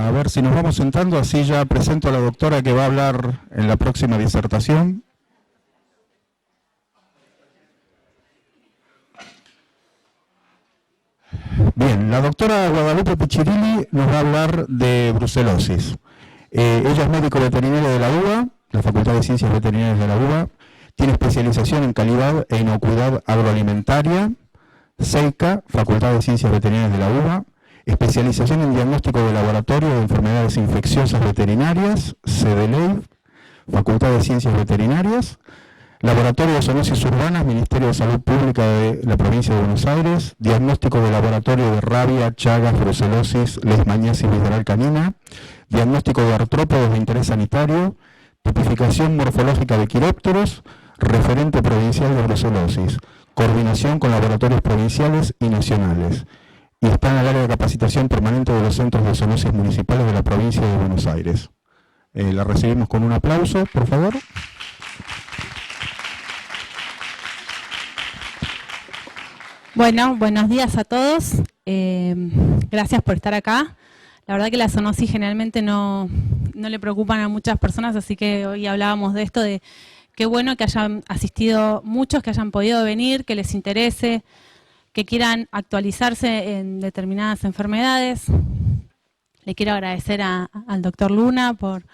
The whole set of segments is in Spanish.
A ver si nos vamos sentando, así ya presento a la doctora que va a hablar en la próxima disertación. Bien, la doctora Guadalupe Piccirilli nos va a hablar de brucelosis. Ella es médico veterinario de la UBA, la Facultad de Ciencias Veterinarias de la UBA, tiene especialización en calidad e inocuidad agroalimentaria, CEICA, Facultad de Ciencias Veterinarias de la UBA, especialización en diagnóstico de laboratorio de enfermedades infecciosas veterinarias, CDLEIV, Facultad de Ciencias Veterinarias, Laboratorio de Zoonosis Urbanas, Ministerio de Salud Pública de la Provincia de Buenos Aires, diagnóstico de laboratorio de rabia, chagas, brucelosis, leishmaniasis visceral canina, diagnóstico de artrópodos de interés sanitario, tipificación morfológica de quirópteros, referente provincial de brucelosis, coordinación con laboratorios provinciales y nacionales. Y está en el área de capacitación permanente de los centros de zoonosis municipales de la provincia de Buenos Aires. La recibimos con un aplauso, por favor. Bueno, buenos días a todos. Gracias por estar acá. La verdad que la zoonosis generalmente no le preocupan a muchas personas, así que hoy hablábamos de esto, de qué bueno que hayan asistido muchos, que hayan podido venir, que les interese, que quieran actualizarse en determinadas enfermedades. Le quiero agradecer al doctor Luna por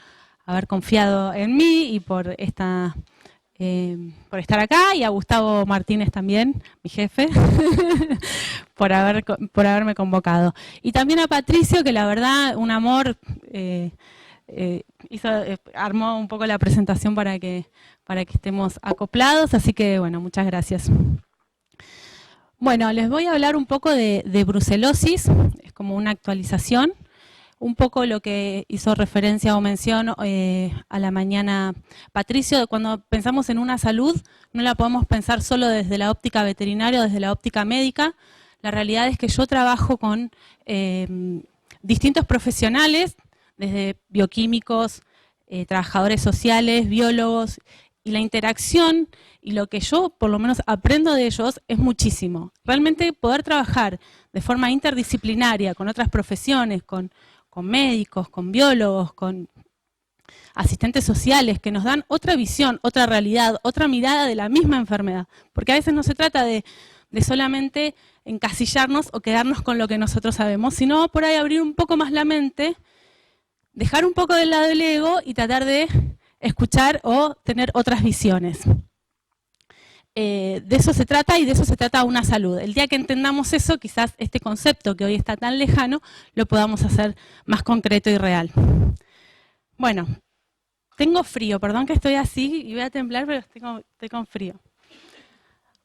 haber confiado en mí y por estar acá, y a Gustavo Martínez también, mi jefe, por haberme convocado. Y también a Patricio, que la verdad, un amor, armó un poco la presentación para que estemos acoplados, así que bueno, muchas gracias. Bueno, les voy a hablar un poco de brucelosis, es como una actualización. Un poco lo que hizo referencia o mención a la mañana Patricio. Cuando pensamos en una salud, no la podemos pensar solo desde la óptica veterinaria o desde la óptica médica. La realidad es que yo trabajo con distintos profesionales, desde bioquímicos, trabajadores sociales, biólogos, y la interacción y lo que yo por lo menos aprendo de ellos es muchísimo. Realmente poder trabajar de forma interdisciplinaria con otras profesiones, con médicos, con biólogos, con asistentes sociales que nos dan otra visión, otra realidad, otra mirada de la misma enfermedad. Porque a veces no se trata de solamente encasillarnos o quedarnos con lo que nosotros sabemos, sino por ahí abrir un poco más la mente, dejar un poco del lado del ego y tratar de escuchar o tener otras visiones. De eso se trata, y de eso se trata una salud. El día que entendamos eso, quizás este concepto que hoy está tan lejano, lo podamos hacer más concreto y real. Bueno, tengo frío, perdón que estoy así y voy a temblar, pero estoy con frío.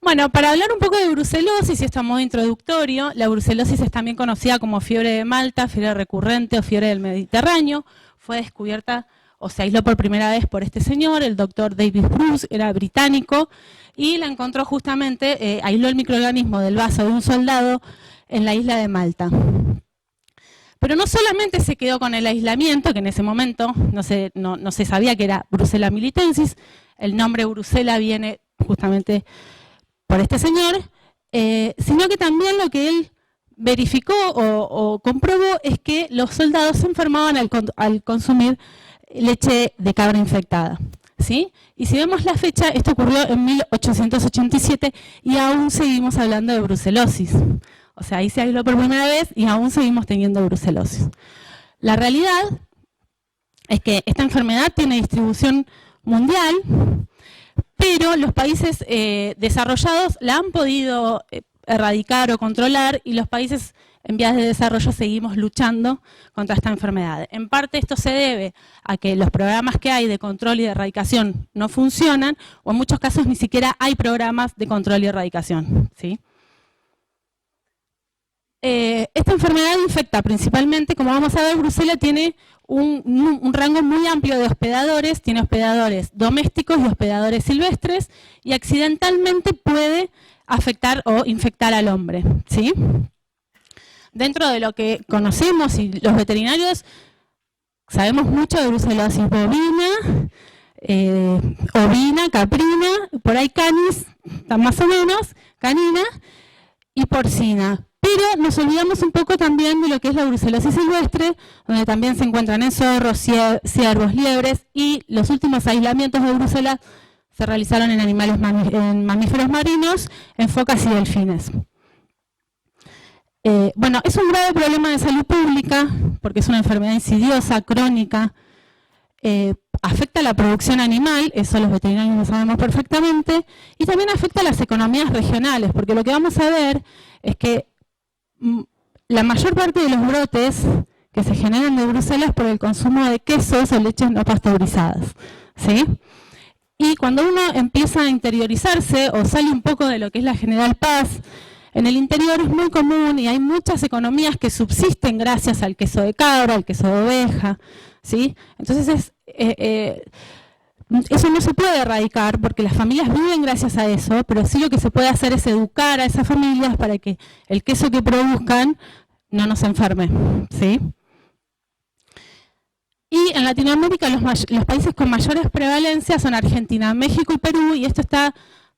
Bueno, para hablar un poco de brucelosis, y esto a modo introductorio, la brucelosis es también conocida como fiebre de Malta, fiebre recurrente o fiebre del Mediterráneo. Fue descubierta o se aisló por primera vez por este señor, el doctor David Bruce, era británico, y la encontró justamente, aisló el microorganismo del vaso de un soldado en la isla de Malta. Pero no solamente se quedó con el aislamiento, que en ese momento no se sabía que era Brucella militensis, el nombre Brucella viene justamente por este señor, sino que también lo que él verificó o comprobó es que los soldados se enfermaban al consumir leche de cabra infectada, ¿sí? Y si vemos la fecha, esto ocurrió en 1887 y aún seguimos hablando de brucelosis. O sea, ahí se aisló por primera vez y aún seguimos teniendo brucelosis. La realidad es que esta enfermedad tiene distribución mundial, pero los países desarrollados la han podido erradicar o controlar, y los países en vías de desarrollo seguimos luchando contra esta enfermedad. En parte esto se debe a que los programas que hay de control y de erradicación no funcionan, o en muchos casos ni siquiera hay programas de control y erradicación, ¿sí? Esta enfermedad infecta principalmente, como vamos a ver, Brucella tiene un rango muy amplio de hospedadores, tiene hospedadores domésticos y hospedadores silvestres, y accidentalmente puede afectar o infectar al hombre, ¿sí? Dentro de lo que conocemos y los veterinarios sabemos mucho de brucelosis bovina, ovina, caprina, por ahí canis, más o menos, canina y porcina. Pero nos olvidamos un poco también de lo que es la brucelosis silvestre, donde también se encuentran en zorros, ciervos, liebres, y los últimos aislamientos de brucela se realizaron en en mamíferos marinos, en focas y delfines. Bueno, es un grave problema de salud pública, porque es una enfermedad insidiosa, crónica, afecta a la producción animal, eso los veterinarios lo sabemos perfectamente, y también afecta a las economías regionales, porque lo que vamos a ver es que la mayor parte de los brotes que se generan de Brucela es por el consumo de quesos o leches no pasteurizadas, ¿sí? Y cuando uno empieza a interiorizarse o sale un poco de lo que es la General Paz, en el interior es muy común y hay muchas economías que subsisten gracias al queso de cabra, al queso de oveja, ¿sí? Entonces eso no se puede erradicar porque las familias viven gracias a eso, pero sí lo que se puede hacer es educar a esas familias para que el queso que produzcan no nos enferme, ¿sí? Y en Latinoamérica los países con mayores prevalencias son Argentina, México y Perú, y esto está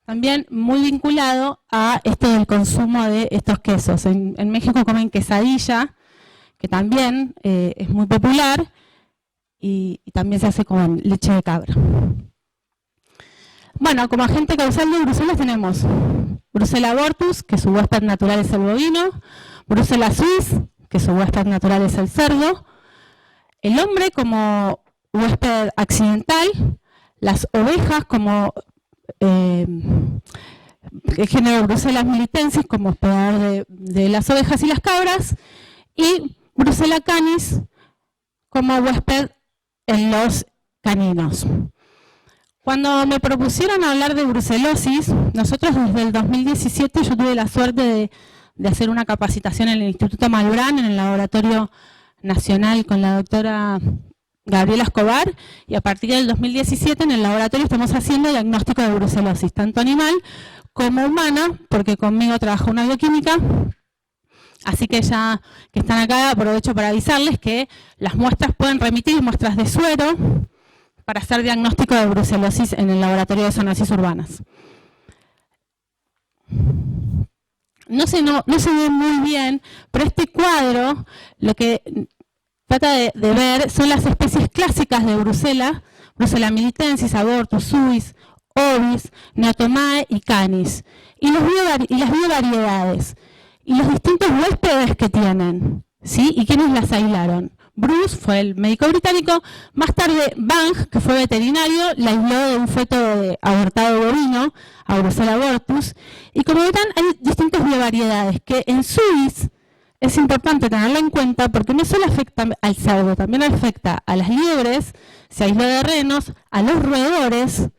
también muy vinculado a esto del consumo de estos quesos. En México comen quesadilla, que también es muy popular, y también se hace con leche de cabra. Bueno, como agente causal de Brucela tenemos Brucella abortus, que su huésped natural es el bovino, Brucella suis, que su huésped natural es el cerdo, el hombre como huésped accidental, las ovejas como el género Brucella militensis como hospedador de las ovejas y las cabras, y Brucella canis como huésped en los caninos. Cuando me propusieron hablar de brucelosis, nosotros desde el 2017 yo tuve la suerte de hacer una capacitación en el Instituto Malbrán, en el Laboratorio Nacional con la doctora Gabriela Escobar, y a partir del 2017 en el laboratorio estamos haciendo diagnóstico de brucelosis, tanto animal como humana, porque conmigo trabaja una bioquímica. Así que ya que están acá, aprovecho para avisarles que las muestras pueden remitir muestras de suero para hacer diagnóstico de brucelosis en el laboratorio de zoonosis urbanas. No se ve muy bien, pero este cuadro lo que trata de ver son las especies clásicas de Brucella, Brucella militensis, abortus, suis, ovis, neotomae y canis, y las biovariedades. Y los distintos huéspedes que tienen, ¿sí? ¿Y quiénes las aislaron? Bruce fue el médico británico, más tarde Bang, que fue veterinario, la aisló de un feto de abortado bovino, a Brucella abortus, y como verán hay distintas biovariedades que en suis es importante tenerla en cuenta porque no solo afecta al cerdo, también afecta a las liebres, se aisló de renos, a los roedores,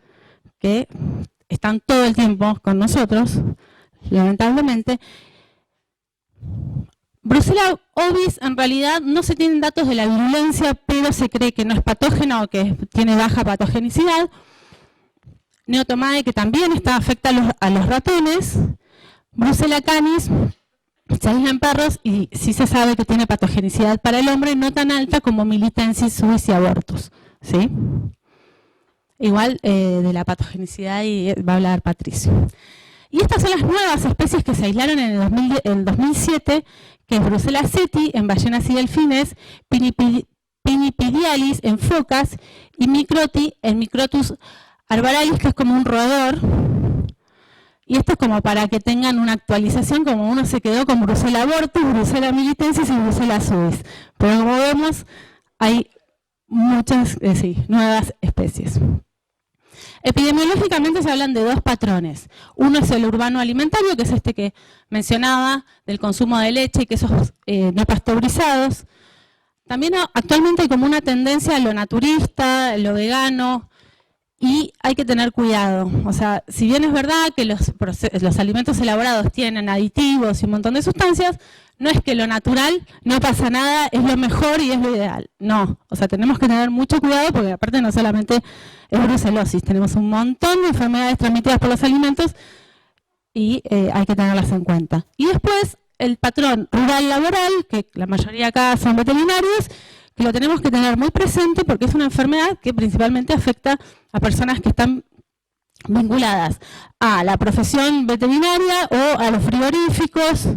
que están todo el tiempo con nosotros, lamentablemente. Brucella ovis en realidad no se tienen datos de la virulencia, pero se cree que no es patógeno o que tiene baja patogenicidad. Neotomae, que también afecta a los ratones. Brucella canis se aísla en perros y sí se sabe que tiene patogenicidad para el hombre, no tan alta como militensis, suis y abortus, ¿sí? Igual de la patogenicidad y va a hablar Patricio. Y estas son las nuevas especies que se aislaron en el 2007, que es Brucella seti en ballenas y delfines, Pinipidialis en focas y Microti en Microtus arbaralis, que es como un roedor. Y esto es como para que tengan una actualización, como uno se quedó con Brucella abortus, Brucella militensis y Brucella suis. Pero como vemos, hay muchas nuevas especies. Epidemiológicamente se hablan de dos patrones. Uno es el urbano alimentario, que es este que mencionaba, del consumo de leche y quesos no pasteurizados. También actualmente hay como una tendencia a lo naturista, lo vegano, y hay que tener cuidado. O sea, si bien es verdad que los alimentos elaborados tienen aditivos y un montón de sustancias, no es que lo natural no pasa nada, es lo mejor y es lo ideal. No, o sea, tenemos que tener mucho cuidado porque aparte no solamente es brucelosis, tenemos un montón de enfermedades transmitidas por los alimentos y hay que tenerlas en cuenta. Y después el patrón rural laboral, que la mayoría acá son veterinarios, que lo tenemos que tener muy presente porque es una enfermedad que principalmente afecta a personas que están vinculadas a la profesión veterinaria o a los frigoríficos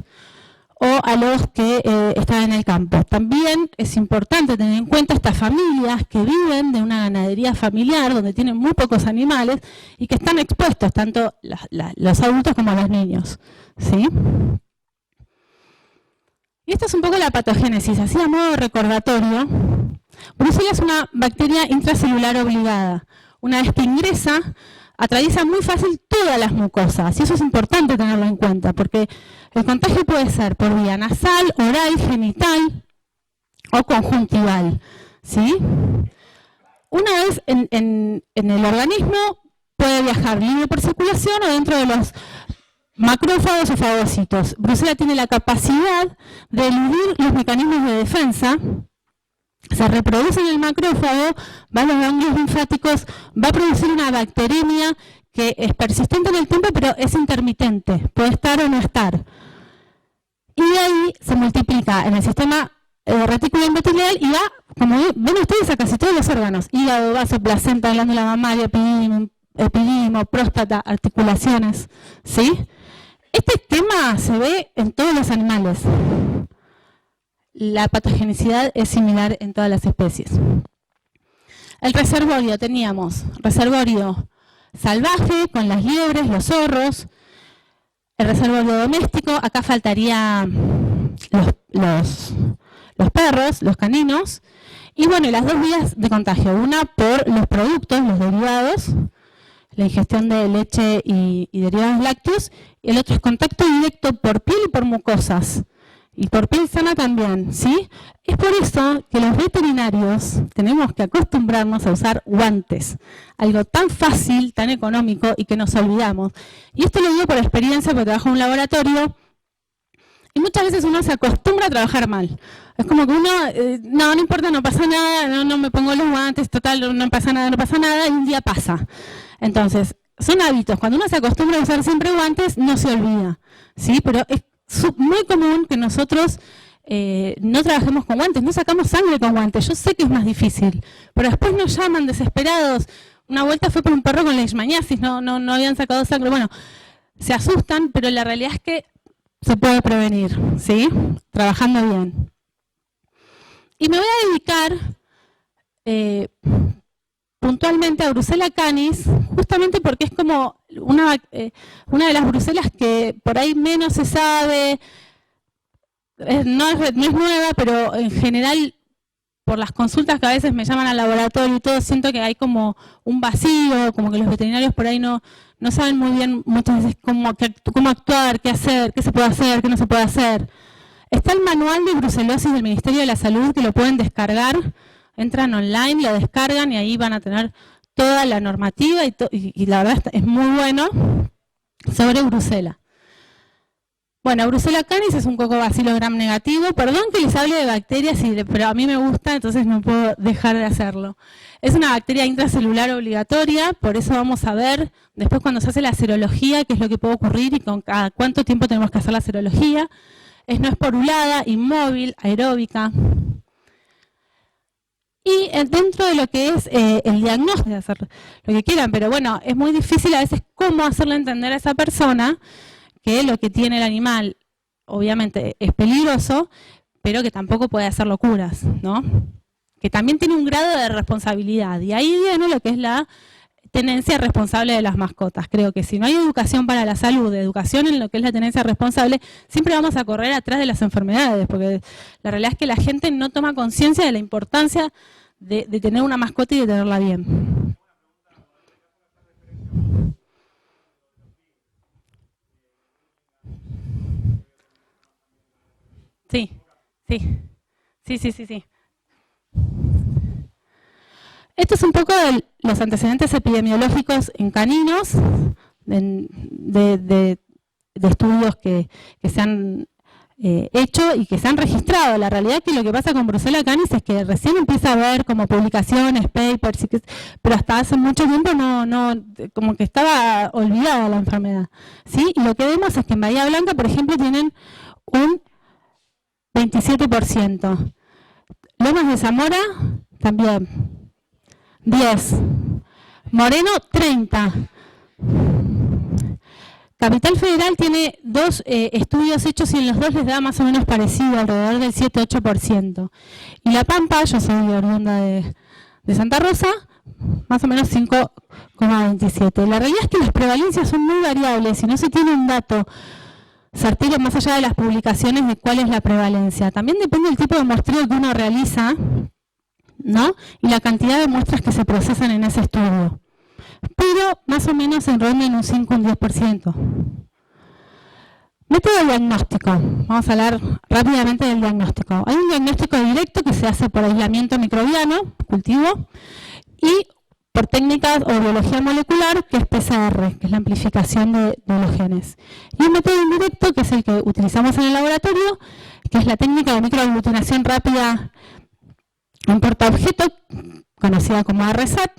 o a los que están en el campo. También es importante tener en cuenta estas familias que viven de una ganadería familiar, donde tienen muy pocos animales y que están expuestos tanto los adultos como los niños, ¿sí? Y esta es un poco la patogénesis, así a modo de recordatorio. Brucella es una bacteria intracelular obligada. Una vez que ingresa, atraviesa muy fácil todas las mucosas, y eso es importante tenerlo en cuenta, porque el contagio puede ser por vía nasal, oral, genital o conjuntival, ¿sí? Una vez en el organismo, puede viajar libre por circulación o dentro de los macrófagos o fagocitos. Brucella tiene la capacidad de eludir los mecanismos de defensa, se reproduce en el macrófago, va a los ganglios linfáticos, va a producir una bacteremia que es persistente en el tiempo, pero es intermitente, puede estar o no estar. Y de ahí se multiplica en el sistema retículo endotelial y va, como ven ustedes, a casi todos los órganos: hígado, vaso, placenta, glándula mamaria, epidimo, próstata, articulaciones, ¿sí? Este esquema se ve en todos los animales. La patogenicidad es similar en todas las especies. El reservorio, teníamos reservorio salvaje con las liebres, los zorros. El reservorio doméstico, acá faltaría los perros, los caninos. Y bueno, las dos vías de contagio, una por los productos, los derivados, la ingestión de leche y derivados lácteos, y el otro es contacto directo por piel y por mucosas. Y por piel sana también, ¿sí? Es por eso que los veterinarios tenemos que acostumbrarnos a usar guantes. Algo tan fácil, tan económico y que nos olvidamos. Y esto lo digo por experiencia, porque trabajo en un laboratorio y muchas veces uno se acostumbra a trabajar mal. Es como que uno, no importa, no pasa nada, no me pongo los guantes, total, no pasa nada, y un día pasa. Entonces, son hábitos. Cuando uno se acostumbra a usar siempre guantes, no se olvida, ¿sí? Pero es muy común que nosotros no trabajemos con guantes, no sacamos sangre con guantes. Yo sé que es más difícil, pero después nos llaman desesperados. Una vuelta fue por un perro con leishmaniasis, no habían sacado sangre. Bueno, se asustan, pero la realidad es que se puede prevenir, ¿sí? Trabajando bien. Y me voy a dedicar puntualmente a Brucella canis, justamente porque es como una de las brucelas que por ahí menos se sabe, no es nueva, pero en general, por las consultas que a veces me llaman al laboratorio y todo, siento que hay como un vacío, como que los veterinarios por ahí no saben muy bien muchas veces cómo actuar, qué hacer, qué se puede hacer, qué no se puede hacer. Está el manual de brucelosis del Ministerio de la Salud, que lo pueden descargar. Entran online, lo descargan y ahí van a tener toda la normativa y la verdad es muy bueno sobre Brucella. Bueno, Brucella canis es un Coccobacillus gram negativo. Perdón que les hable de bacterias, pero a mí me gusta, entonces no puedo dejar de hacerlo. Es una bacteria intracelular obligatoria, por eso vamos a ver después cuando se hace la serología qué es lo que puede ocurrir y con cada cuánto tiempo tenemos que hacer la serología. No esporulada, inmóvil, aeróbica. Y dentro de lo que es el diagnóstico, de hacer lo que quieran, pero bueno, es muy difícil a veces cómo hacerle entender a esa persona que lo que tiene el animal, obviamente, es peligroso, pero que tampoco puede hacer locuras, ¿no? Que también tiene un grado de responsabilidad. Y ahí viene lo que es la tenencia responsable de las mascotas. Creo que si no hay educación para la salud, educación en lo que es la tenencia responsable, siempre vamos a correr atrás de las enfermedades, porque la realidad es que la gente no toma conciencia de la importancia de tener una mascota y de tenerla bien. Sí. Esto es un poco de los antecedentes epidemiológicos en caninos, de estudios que se han hecho y que se han registrado. La realidad es que lo que pasa con Brucella canis es que recién empieza a haber como publicaciones, papers, pero hasta hace mucho tiempo como que estaba olvidada la enfermedad, ¿sí? Y lo que vemos es que en Bahía Blanca, por ejemplo, tienen un 27%. Lomas de Zamora, también 10. Moreno, 30. Capital Federal tiene 2 estudios hechos y en los 2 les da más o menos parecido, alrededor del 7-8%. Y La Pampa, yo soy oriunda de Santa Rosa, más o menos 5,27. La realidad es que las prevalencias son muy variables y no se tiene un dato certero más allá de las publicaciones de cuál es la prevalencia. También depende del tipo de muestreo que uno realiza, ¿no? Y la cantidad de muestras que se procesan en ese estudio. Pero más o menos se ronda en un 5 o un 10%. Método de diagnóstico. Vamos a hablar rápidamente del diagnóstico. Hay un diagnóstico directo que se hace por aislamiento microbiano, cultivo, y por técnicas o biología molecular, que es PCR, que es la amplificación de los genes. Y un método indirecto, que es el que utilizamos en el laboratorio, que es la técnica de microaglutinación rápida en portaobjeto, conocida como ARESAT.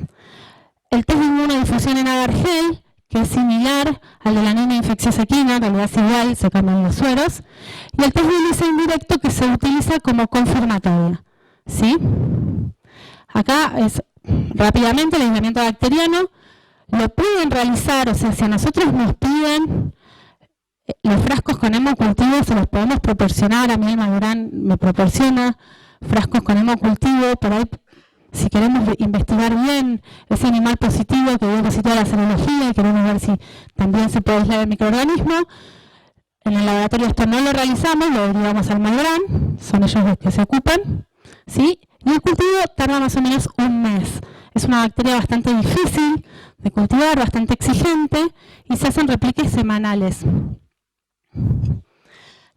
El test de inmunodifusión en agar-gel, que es similar al de la anemia infecciosa equina, en realidad es igual, se cambian los sueros. Y el test de ELISA indirecto, que se utiliza como confirmatoria. ¿Sí? Acá es rápidamente el aislamiento bacteriano. Lo pueden realizar, o sea, si a nosotros nos piden los frascos con hemocultivo, se los podemos proporcionar. A mí el Malbrán me proporciona frascos con hemocultivo, por ahí si queremos investigar bien ese animal positivo que dio positivo a la serología y queremos ver si también se puede aislar el microorganismo. En el laboratorio esto no lo realizamos, lo derivamos al Malbrán, son ellos los que se ocupan, ¿sí? Y el cultivo tarda más o menos un mes. Es una bacteria bastante difícil de cultivar, bastante exigente, y se hacen repliques semanales.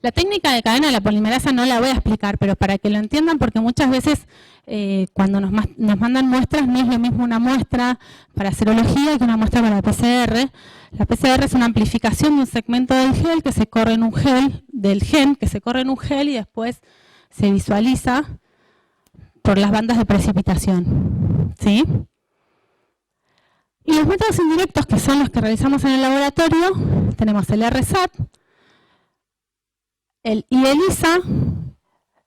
La técnica de cadena de la polimerasa no la voy a explicar, pero para que lo entiendan, porque muchas veces cuando nos mandan muestras, no es lo mismo una muestra para serología que una muestra para PCR. La PCR es una amplificación de un segmento del gel que se corre en un gel, del gen que se corre en un gel y después se visualiza por las bandas de precipitación. ¿Sí? Y los métodos indirectos, que son los que realizamos en el laboratorio, tenemos el RSAT, el ELISA,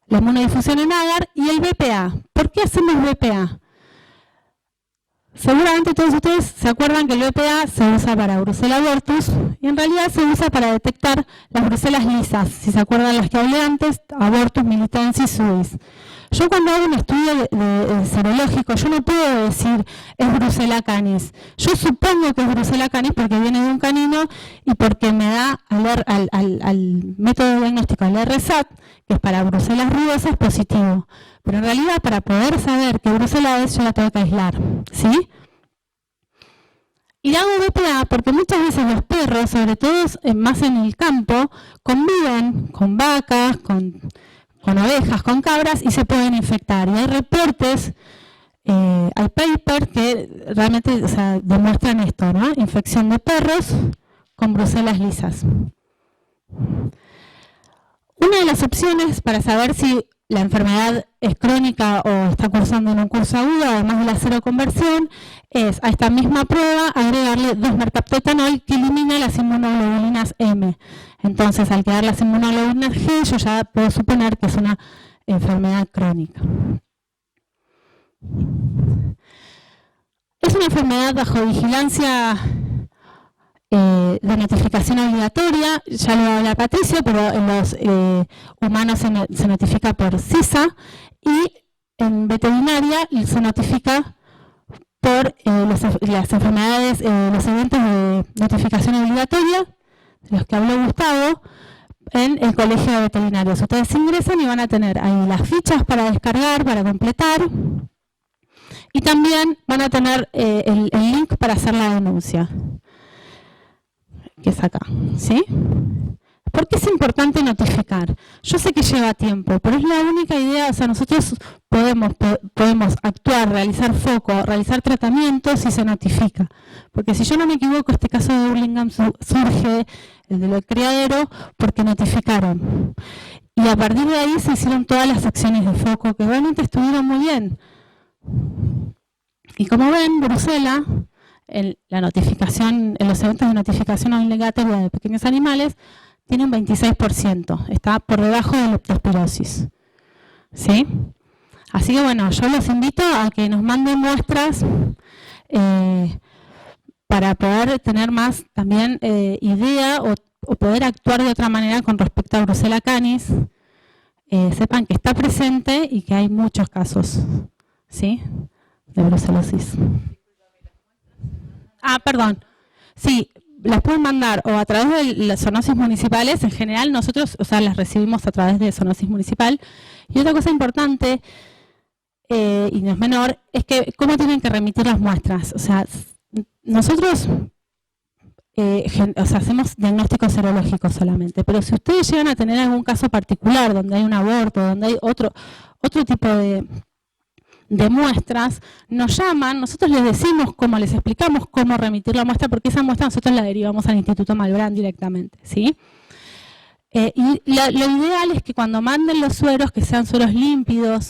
la inmunodifusión en agar y el BPA. ¿Por qué hacemos BPA? Seguramente todos ustedes se acuerdan que el BPA se usa para Brucella abortus y en realidad se usa para detectar las brucelas lisas. Si se acuerdan las que hablé antes, abortus, militansis, suis. Yo cuando hago un estudio de serológico, yo no puedo decir es Brucella canis. Yo supongo que es Brucella canis porque viene de un canino y porque me da al método de diagnóstico, al RSAT, que es para brucelas rudosas, positivo. Pero en realidad, para poder saber qué brucela es, yo la tengo que aislar. ¿Sí? Y hago BPA porque muchas veces los perros, sobre todo más en el campo, conviven con vacas, con ovejas, con cabras y se pueden infectar. Y hay reportes, hay papers que realmente demuestran esto, ¿no? Infección de perros con brucelas lisas. Una de las opciones para saber si la enfermedad es crónica o está cursando en un curso agudo, además de la seroconversión, es a esta misma prueba agregarle 2-mercaptoetanol que elimina las inmunoglobulinas M. Entonces, al quedar las inmunoglobulinas G, yo ya puedo suponer que es una enfermedad crónica. Es una enfermedad bajo vigilancia de notificación obligatoria, ya lo habla Patricio, pero en los humanos se notifica por CISA y en veterinaria se notifica por las enfermedades, los eventos de notificación obligatoria, de los que habló Gustavo, en el Colegio de Veterinarios. Ustedes ingresan y van a tener ahí las fichas para descargar, para completar, y también van a tener el link para hacer la denuncia, que es acá, ¿sí? ¿Por qué es importante notificar? Yo sé que lleva tiempo, pero es la única idea, o sea, nosotros podemos actuar, realizar foco, realizar tratamientos si se notifica. Porque si yo no me equivoco, este caso de Burlingame surge, el del criadero, porque notificaron. Y a partir de ahí se hicieron todas las acciones de foco, que realmente estuvieron muy bien. Y como ven, Brucella, en los eventos de notificación obligatoria de pequeños animales, tiene un 26%, está por debajo de la leptospirosis. ¿Sí? Así que bueno, yo los invito a que nos manden muestras para poder tener más también idea o poder actuar de otra manera con respecto a Brucella canis, sepan que está presente y que hay muchos casos, ¿sí?, de brucelosis. Perdón. Sí, las pueden mandar o a través de las zoonosis municipales. En general nosotros, las recibimos a través de zoonosis municipal. Y otra cosa importante, y no es menor, es que cómo tienen que remitir las muestras. Nosotros hacemos diagnósticos serológicos solamente, pero si ustedes llegan a tener algún caso particular donde hay un aborto, donde hay otro tipo de muestras, nos llaman, nosotros les decimos les explicamos cómo remitir la muestra, porque esa muestra nosotros la derivamos al Instituto Malbrán directamente, ¿sí? Y lo ideal es que cuando manden los sueros, que sean sueros límpidos.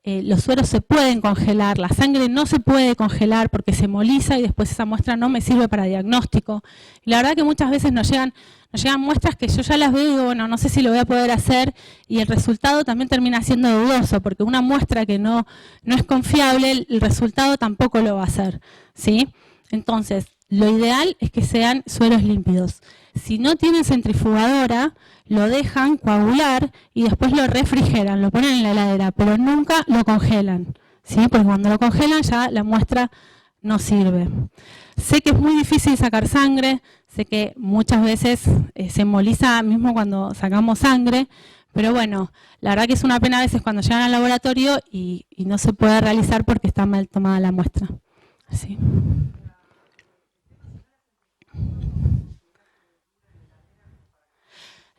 Los sueros se pueden congelar, la sangre no se puede congelar porque se hemoliza y después esa muestra no me sirve para diagnóstico. Y la verdad que muchas veces nos llegan muestras que yo ya las veo y digo, bueno, no sé si lo voy a poder hacer, y el resultado también termina siendo dudoso, porque una muestra que no es confiable, el resultado tampoco lo va a hacer, ¿sí? Entonces, lo ideal es que sean sueros límpidos. Si no tienen centrifugadora, lo dejan coagular y después lo refrigeran, lo ponen en la heladera, pero nunca lo congelan, ¿sí? Porque cuando lo congelan ya la muestra no sirve. Sé que es muy difícil sacar sangre, sé que muchas veces se emboliza mismo cuando sacamos sangre, pero bueno, la verdad que es una pena a veces cuando llegan al laboratorio y no se puede realizar porque está mal tomada la muestra. ¿Sí?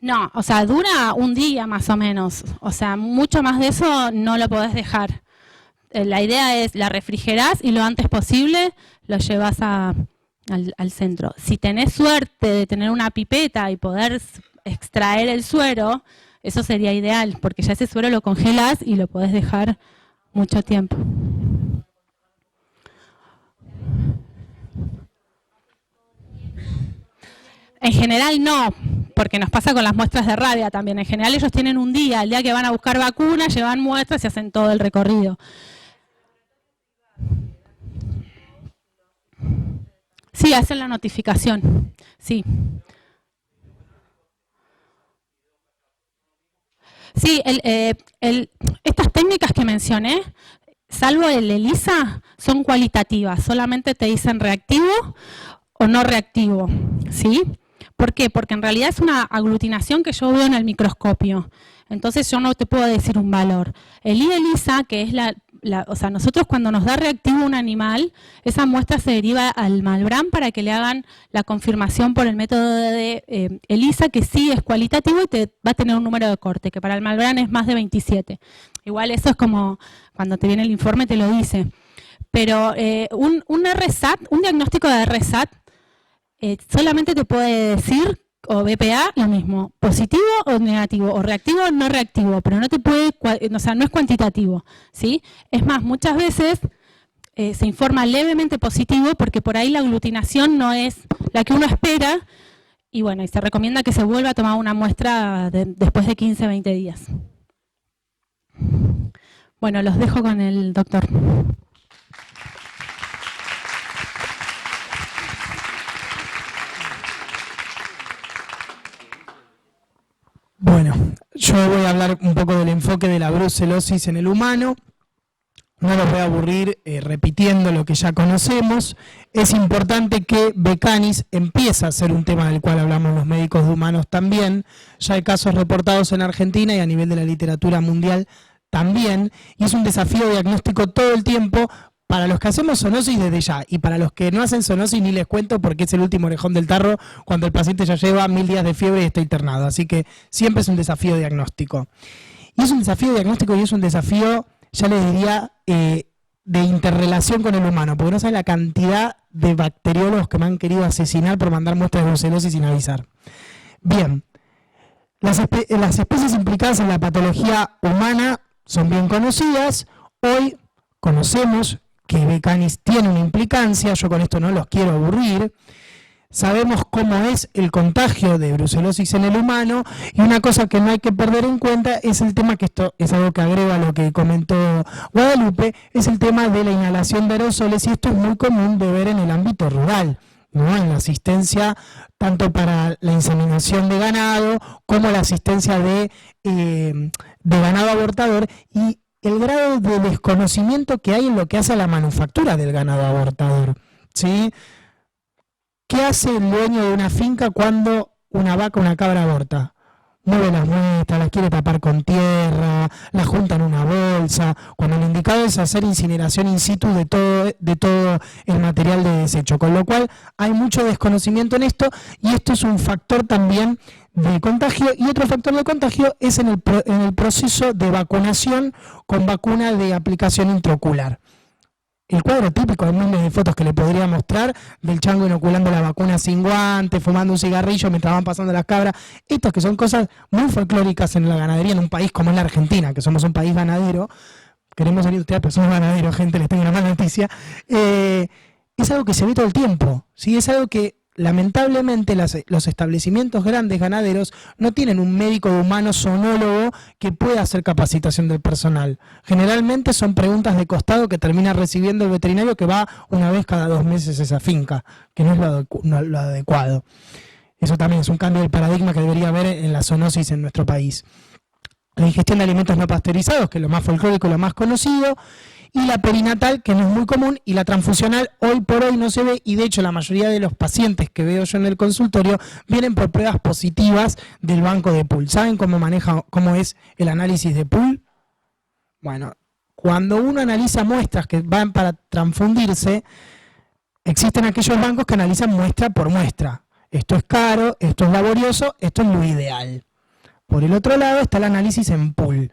No, dura un día más o menos. Mucho más de eso no lo podés dejar. La idea es, la refrigerás y lo antes posible lo llevas al centro. Si tenés suerte de tener una pipeta y poder extraer el suero, eso sería ideal, porque ya ese suero lo congelás y lo podés dejar mucho tiempo. En general no, porque nos pasa con las muestras de rabia también. En general ellos tienen un día, el día que van a buscar vacunas, llevan muestras y hacen todo el recorrido. Sí, hacen la notificación, sí. Sí, estas técnicas que mencioné, salvo el ELISA, son cualitativas, solamente te dicen reactivo o no reactivo, ¿sí? ¿Por qué? Porque en realidad es una aglutinación que yo veo en el microscopio. Entonces yo no te puedo decir un valor. El ELISA, que es nosotros cuando nos da reactivo un animal, esa muestra se deriva al Malbrán para que le hagan la confirmación por el método de ELISA, que sí es cualitativo y te va a tener un número de corte, que para el Malbrán es más de 27. Igual eso es como cuando te viene el informe te lo dice. Pero un RSAT, un diagnóstico de RSAT, solamente te puede decir, o BPA, lo mismo, positivo o negativo, o reactivo o no reactivo, pero no te puede, no es cuantitativo, ¿sí? Es más, muchas veces se informa levemente positivo porque por ahí la aglutinación no es la que uno espera, y bueno, y se recomienda que se vuelva a tomar una muestra después de 15, 20 días. Bueno, los dejo con el doctor. Bueno, yo voy a hablar un poco del enfoque de la brucelosis en el humano. No los voy a aburrir repitiendo lo que ya conocemos. Es importante que B. canis empieza a ser un tema del cual hablamos los médicos de humanos también. Ya hay casos reportados en Argentina y a nivel de la literatura mundial también. Y es un desafío diagnóstico todo el tiempo para los que hacemos zoonosis desde ya. Y para los que no hacen zoonosis ni les cuento porque es el último orejón del tarro cuando el paciente ya lleva 1000 días de fiebre y está internado. Así que siempre es un desafío diagnóstico. Y es un desafío diagnóstico y es un desafío, ya les diría, de interrelación con el humano, porque no saben la cantidad de bacteriólogos que me han querido asesinar por mandar muestras de brucelosis sin avisar. Bien, las especies implicadas en la patología humana son bien conocidas. Hoy conocemos que B. canis tiene una implicancia, yo con esto no los quiero aburrir. sabemos cómo es el contagio de brucelosis en el humano, y una cosa que no hay que perder en cuenta es el tema, que esto es algo que agrega a lo que comentó Guadalupe, es el tema de la inhalación de aerosoles, y esto es muy común de ver en el ámbito rural, ¿no? En la asistencia tanto para la inseminación de ganado como la asistencia de ganado abortador, y el grado de desconocimiento que hay en lo que hace a la manufactura del ganado abortador, ¿sí? ¿Qué hace el dueño de una finca cuando una vaca o una cabra aborta? Mueve las muestras, las quiere tapar con tierra, las junta en una bolsa, cuando el indicado es hacer incineración in situ de todo el material de desecho. Con lo cual hay mucho desconocimiento en esto, y esto es un factor también de contagio. Y otro factor de contagio es en el proceso de vacunación con vacuna de aplicación intraocular. El cuadro típico de miles de fotos que le podría mostrar del chango inoculando la vacuna sin guantes, fumando un cigarrillo mientras van pasando las cabras, estos que son cosas muy folclóricas en la ganadería en un país como es la Argentina, que somos un país ganadero. Queremos salir de ustedes, pero somos ganaderos, gente, les tengo una mala noticia. Es algo que se ve todo el tiempo, ¿sí? Es algo que lamentablemente los establecimientos grandes ganaderos no tienen un médico de humano zoonólogo que pueda hacer capacitación del personal. Generalmente son preguntas de costado que termina recibiendo el veterinario, que va una vez cada 2 meses a esa finca, que no es lo adecuado. Eso también es un cambio del paradigma que debería haber en la zoonosis en nuestro país. La ingestión de alimentos no pasteurizados, que es lo más folclórico y lo más conocido, y la perinatal, que no es muy común, y la transfusional hoy por hoy no se ve, y de hecho la mayoría de los pacientes que veo yo en el consultorio vienen por pruebas positivas del banco de pool. ¿Saben cómo es el análisis de pool? Bueno, cuando uno analiza muestras que van para transfundirse, existen aquellos bancos que analizan muestra por muestra. Esto es caro, esto es laborioso, esto es lo ideal. Por el otro lado está el análisis en pool.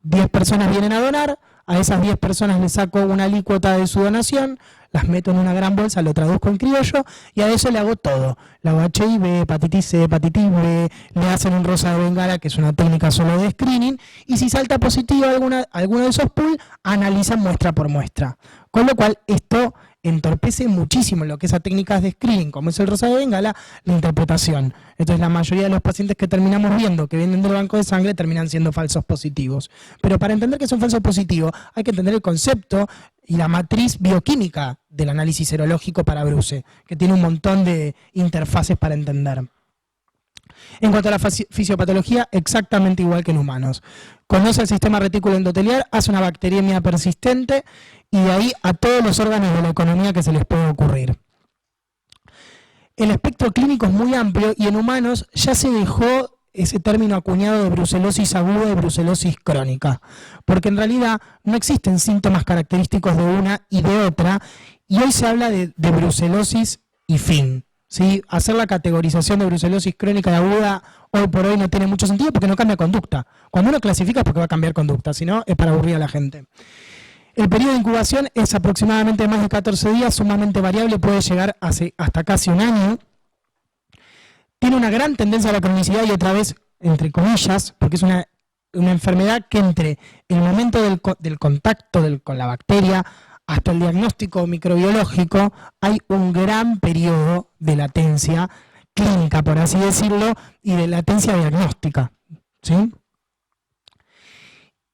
10 personas vienen a donar, a esas 10 personas les saco una alícuota de su donación, las meto en una gran bolsa, lo traduzco en criollo, y a eso le hago todo. Le hago HIV, hepatitis C, hepatitis B, le hacen un rosa de bengala, que es una técnica solo de screening, y si salta positivo alguno de esos pool, analizan muestra por muestra. Con lo cual, esto entorpece muchísimo lo que es a técnicas de screening, como es el rosa de bengala, la interpretación. Entonces la mayoría de los pacientes que terminamos viendo que vienen del banco de sangre terminan siendo falsos positivos. Pero para entender que son falsos positivos hay que entender el concepto y la matriz bioquímica del análisis serológico para Bruce, que tiene un montón de interfaces para entender. En cuanto a la fisiopatología, exactamente igual que en humanos. Conoce el sistema retículo endotelial, hace una bacteriemia persistente, y de ahí a todos los órganos de la economía que se les puede ocurrir. El espectro clínico es muy amplio, y en humanos ya se dejó ese término acuñado de brucelosis aguda y brucelosis crónica, porque en realidad no existen síntomas característicos de una y de otra, y hoy se habla de brucelosis y fin. ¿Sí? Hacer la categorización de brucelosis crónica y aguda hoy por hoy no tiene mucho sentido, porque no cambia conducta. Cuando uno clasifica es porque va a cambiar conducta, si no es para aburrir a la gente. El periodo de incubación es aproximadamente más de 14 días, sumamente variable, puede llegar hasta casi un año. Tiene una gran tendencia a la cronicidad, y otra vez, entre comillas, porque es una enfermedad que entre el momento del contacto con la bacteria hasta el diagnóstico microbiológico hay un gran periodo de latencia clínica, por así decirlo, y de latencia diagnóstica, ¿sí?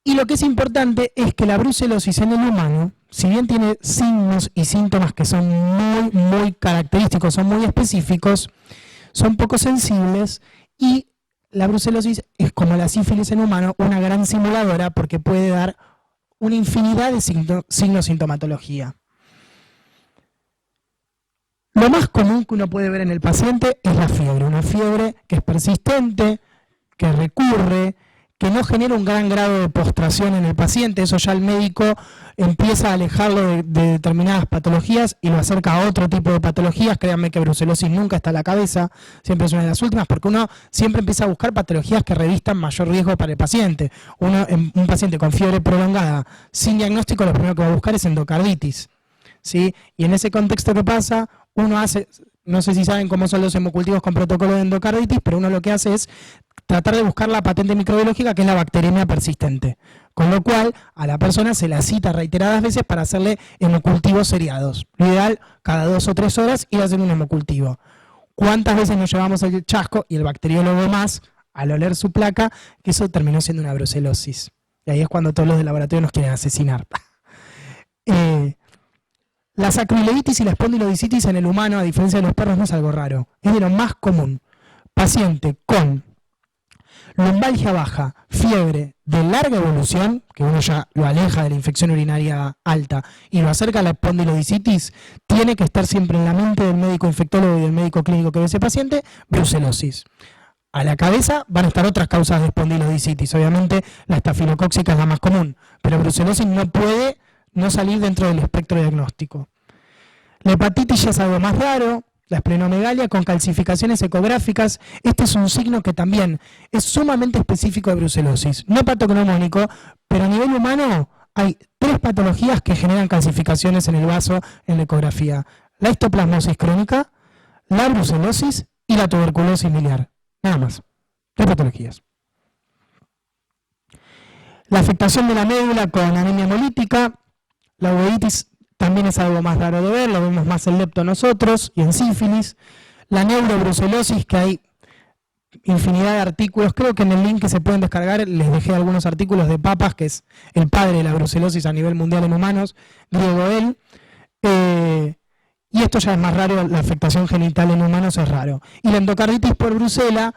Y lo que es importante es que la brucelosis en el humano, si bien tiene signos y síntomas que son muy, muy característicos, son muy específicos, son poco sensibles, y la brucelosis es, como la sífilis en humano, una gran simuladora, porque puede dar una infinidad de signos, sintomatología. Lo más común que uno puede ver en el paciente es la fiebre, una fiebre que es persistente, que recurre, que no genera un gran grado de postración en el paciente. Eso ya el médico empieza a alejarlo de determinadas patologías y lo acerca a otro tipo de patologías. Créanme que brucelosis nunca está a la cabeza, siempre es una de las últimas, porque uno siempre empieza a buscar patologías que revistan mayor riesgo para el paciente. Un paciente con fiebre prolongada sin diagnóstico, lo primero que va a buscar es endocarditis, ¿sí? Y en ese contexto que pasa, uno hace, no sé si saben cómo son los hemocultivos con protocolo de endocarditis, pero uno lo que hace es tratar de buscar la patente microbiológica, que es la bacteremia persistente. Con lo cual, a la persona se la cita reiteradas veces para hacerle hemocultivos seriados. Lo ideal, cada 2 o 3 horas, ir a hacer un hemocultivo. ¿Cuántas veces nos llevamos el chasco y el bacteriólogo más, al oler su placa, que eso terminó siendo una brucelosis? Y ahí es cuando todos los del laboratorio nos quieren asesinar. La sacroileitis y la espondilodicitis en el humano, a diferencia de los perros, no es algo raro. Es de lo más común. Paciente con lumbalgia baja, fiebre de larga evolución, que uno ya lo aleja de la infección urinaria alta y lo acerca a la espondilodicitis, tiene que estar siempre en la mente del médico infectólogo y del médico clínico que ve ese paciente, brucelosis. A la cabeza van a estar otras causas de espondilodicitis. Obviamente la estafilocóxica es la más común, pero brucelosis no puede no salir dentro del espectro diagnóstico. La hepatitis ya es algo más raro, la esplenomegalia con calcificaciones ecográficas. Este es un signo que también es sumamente específico de brucelosis, no patognomónico, pero a nivel humano hay 3 patologías que generan calcificaciones en el vaso en la ecografía: la histoplasmosis crónica, la brucelosis y la tuberculosis miliar. Nada más, 3 patologías. La afectación de la médula con anemia hemolítica, la uveitis también es algo más raro de ver, lo vemos más en lepto nosotros y en sífilis. La neurobrucelosis, que hay infinidad de artículos, creo que en el link que se pueden descargar les dejé algunos artículos de Papas, que es el padre de la brucelosis a nivel mundial en humanos, griego él. Y esto ya es más raro, la afectación genital en humanos es raro. Y la endocarditis por brucela,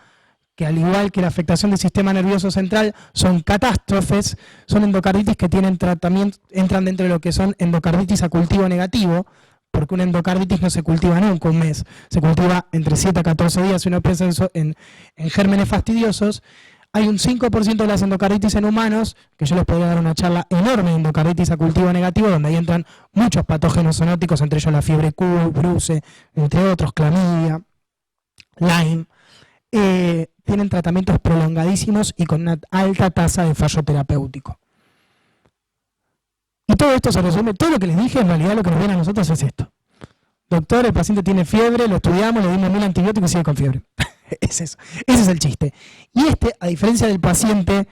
que al igual que la afectación del sistema nervioso central son catástrofes, son endocarditis que tienen tratamiento, entran dentro de lo que son endocarditis a cultivo negativo, porque una endocarditis no se cultiva nunca un mes, se cultiva entre 7 a 14 días. Si uno piensa en gérmenes fastidiosos, hay un 5% de las endocarditis en humanos, que yo les podría dar una charla enorme de endocarditis a cultivo negativo, donde ahí entran muchos patógenos zoonóticos, entre ellos la fiebre Q, bruce, entre otros, clamidia, Lyme. Tienen tratamientos prolongadísimos y con una alta tasa de fallo terapéutico. Y todo esto se resume, todo lo que les dije, en realidad lo que nos viene a nosotros es esto. Doctor, el paciente tiene fiebre, lo estudiamos, le dimos 1000 antibióticos y sigue con fiebre. Es eso, ese es el chiste. Y a diferencia del paciente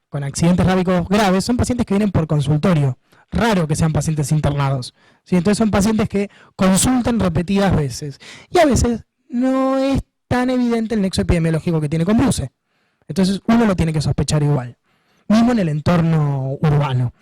con accidentes rábicos graves, son pacientes que vienen por consultorio. Raro que sean pacientes internados, ¿sí? Entonces son pacientes que consultan repetidas veces. Y a veces no es tan evidente el nexo epidemiológico que tiene con bruce. Entonces uno lo tiene que sospechar igual, mismo en el entorno urbano.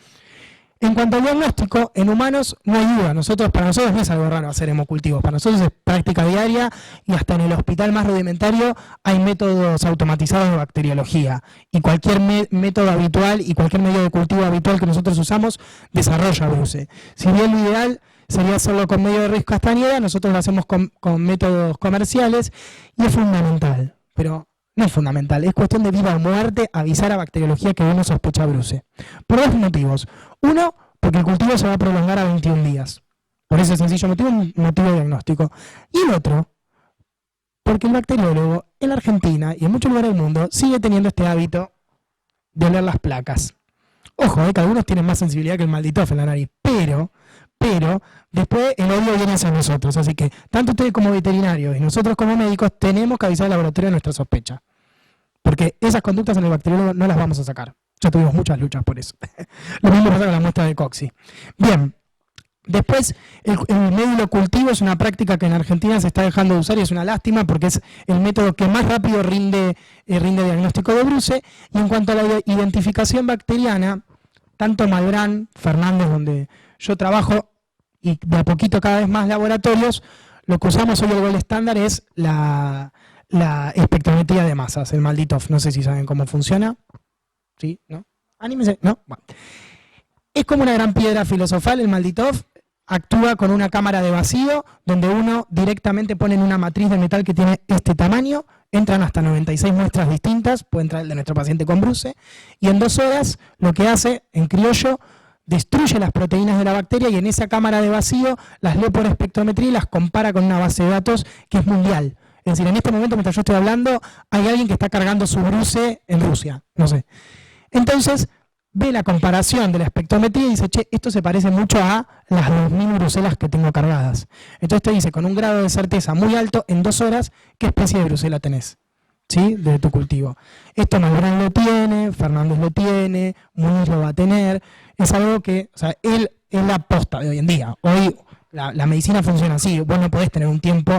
En cuanto al diagnóstico, en humanos no hay duda. Para nosotros no es algo raro hacer hemocultivos, para nosotros es práctica diaria y hasta en el hospital más rudimentario hay métodos automatizados de bacteriología. Y cualquier método habitual y cualquier medio de cultivo habitual que nosotros usamos desarrolla bruce. Si bien lo ideal sería hacerlo con medio de Ruiz Castañeda, nosotros lo hacemos con métodos comerciales y es fundamental, pero no es fundamental, es cuestión de vida o muerte avisar a bacteriología que uno sospecha bruce. Por 2 motivos. Uno, porque el cultivo se va a prolongar a 21 días. Por ese sencillo motivo, un motivo diagnóstico. Y el otro, porque el bacteriólogo en la Argentina y en muchos lugares del mundo sigue teniendo este hábito de oler las placas. Ojo, que algunos tienen más sensibilidad que el malditof en la nariz, pero después el odio viene hacia nosotros. Así que tanto ustedes como veterinarios y nosotros como médicos tenemos que avisar al laboratorio de nuestra sospecha. Porque esas conductas en el bacteriólogo no las vamos a sacar. Ya tuvimos muchas luchas por eso. Lo mismo pasa con la muestra de Coxi. Bien, después el médulo cultivo es una práctica que en Argentina se está dejando de usar y es una lástima porque es el método que más rápido rinde diagnóstico de bruce. Y en cuanto a la identificación bacteriana, tanto Malbrán, Fernández, donde yo trabajo, y de a poquito cada vez más laboratorios, lo que usamos hoy el gold estándar es la espectrometría de masas, el Malditoff. No sé si saben cómo funciona. ¿Sí? ¿No? Anímense. ¿No? Bueno. Es como una gran piedra filosofal el Malditoff. Actúa con una cámara de vacío donde uno directamente pone en una matriz de metal que tiene este tamaño. Entran hasta 96 muestras distintas, puede entrar el de nuestro paciente con bruce, y en 2 horas lo que hace, en criollo, destruye las proteínas de la bacteria y en esa cámara de vacío las lee por espectrometría y las compara con una base de datos que es mundial. Es decir, en este momento, mientras yo estoy hablando, hay alguien que está cargando su bruce en Rusia, no sé. Entonces, ve la comparación de la espectrometría y dice, che, esto se parece mucho a las 2000 brucelas que tengo cargadas. Entonces te dice, con un grado de certeza muy alto, en 2 horas, qué especie de brucela tenés. ¿sí? De tu cultivo. Esto Malbrán lo tiene, Fernández lo tiene, Muniz lo va a tener. Es algo que, o sea, él es la posta de hoy en día. Hoy la medicina funciona así. Vos no podés tener un tiempo.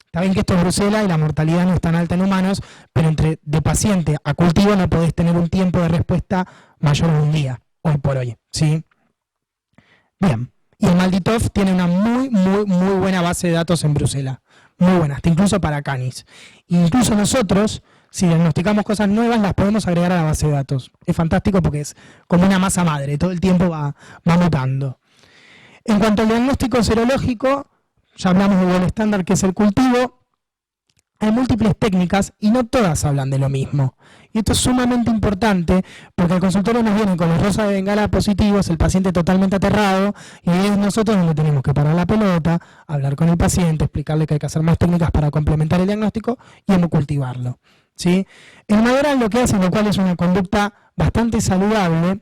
Está bien que esto es Bruselas y la mortalidad no es tan alta en humanos, pero entre de paciente a cultivo no podés tener un tiempo de respuesta mayor de un día, hoy por hoy, ¿sí? Bien. Y el Malditoff tiene una muy buena base de datos en Bruselas. Muy buena, hasta incluso para canis. Incluso nosotros, si diagnosticamos cosas nuevas, las podemos agregar a la base de datos. Es fantástico porque es como una masa madre, todo el tiempo va mutando. En cuanto al diagnóstico serológico, ya hablamos del gol estándar, que es el cultivo. Hay múltiples técnicas y no todas hablan de lo mismo. Y esto es sumamente importante porque el consultorio nos viene con los rosas de bengala positivos, el paciente totalmente aterrado, y es nosotros donde tenemos que parar la pelota, hablar con el paciente, explicarle que hay que hacer más técnicas para complementar el diagnóstico y hemocultivarlo, ¿sí? El Malbrán lo que hace, lo cual es una conducta bastante saludable,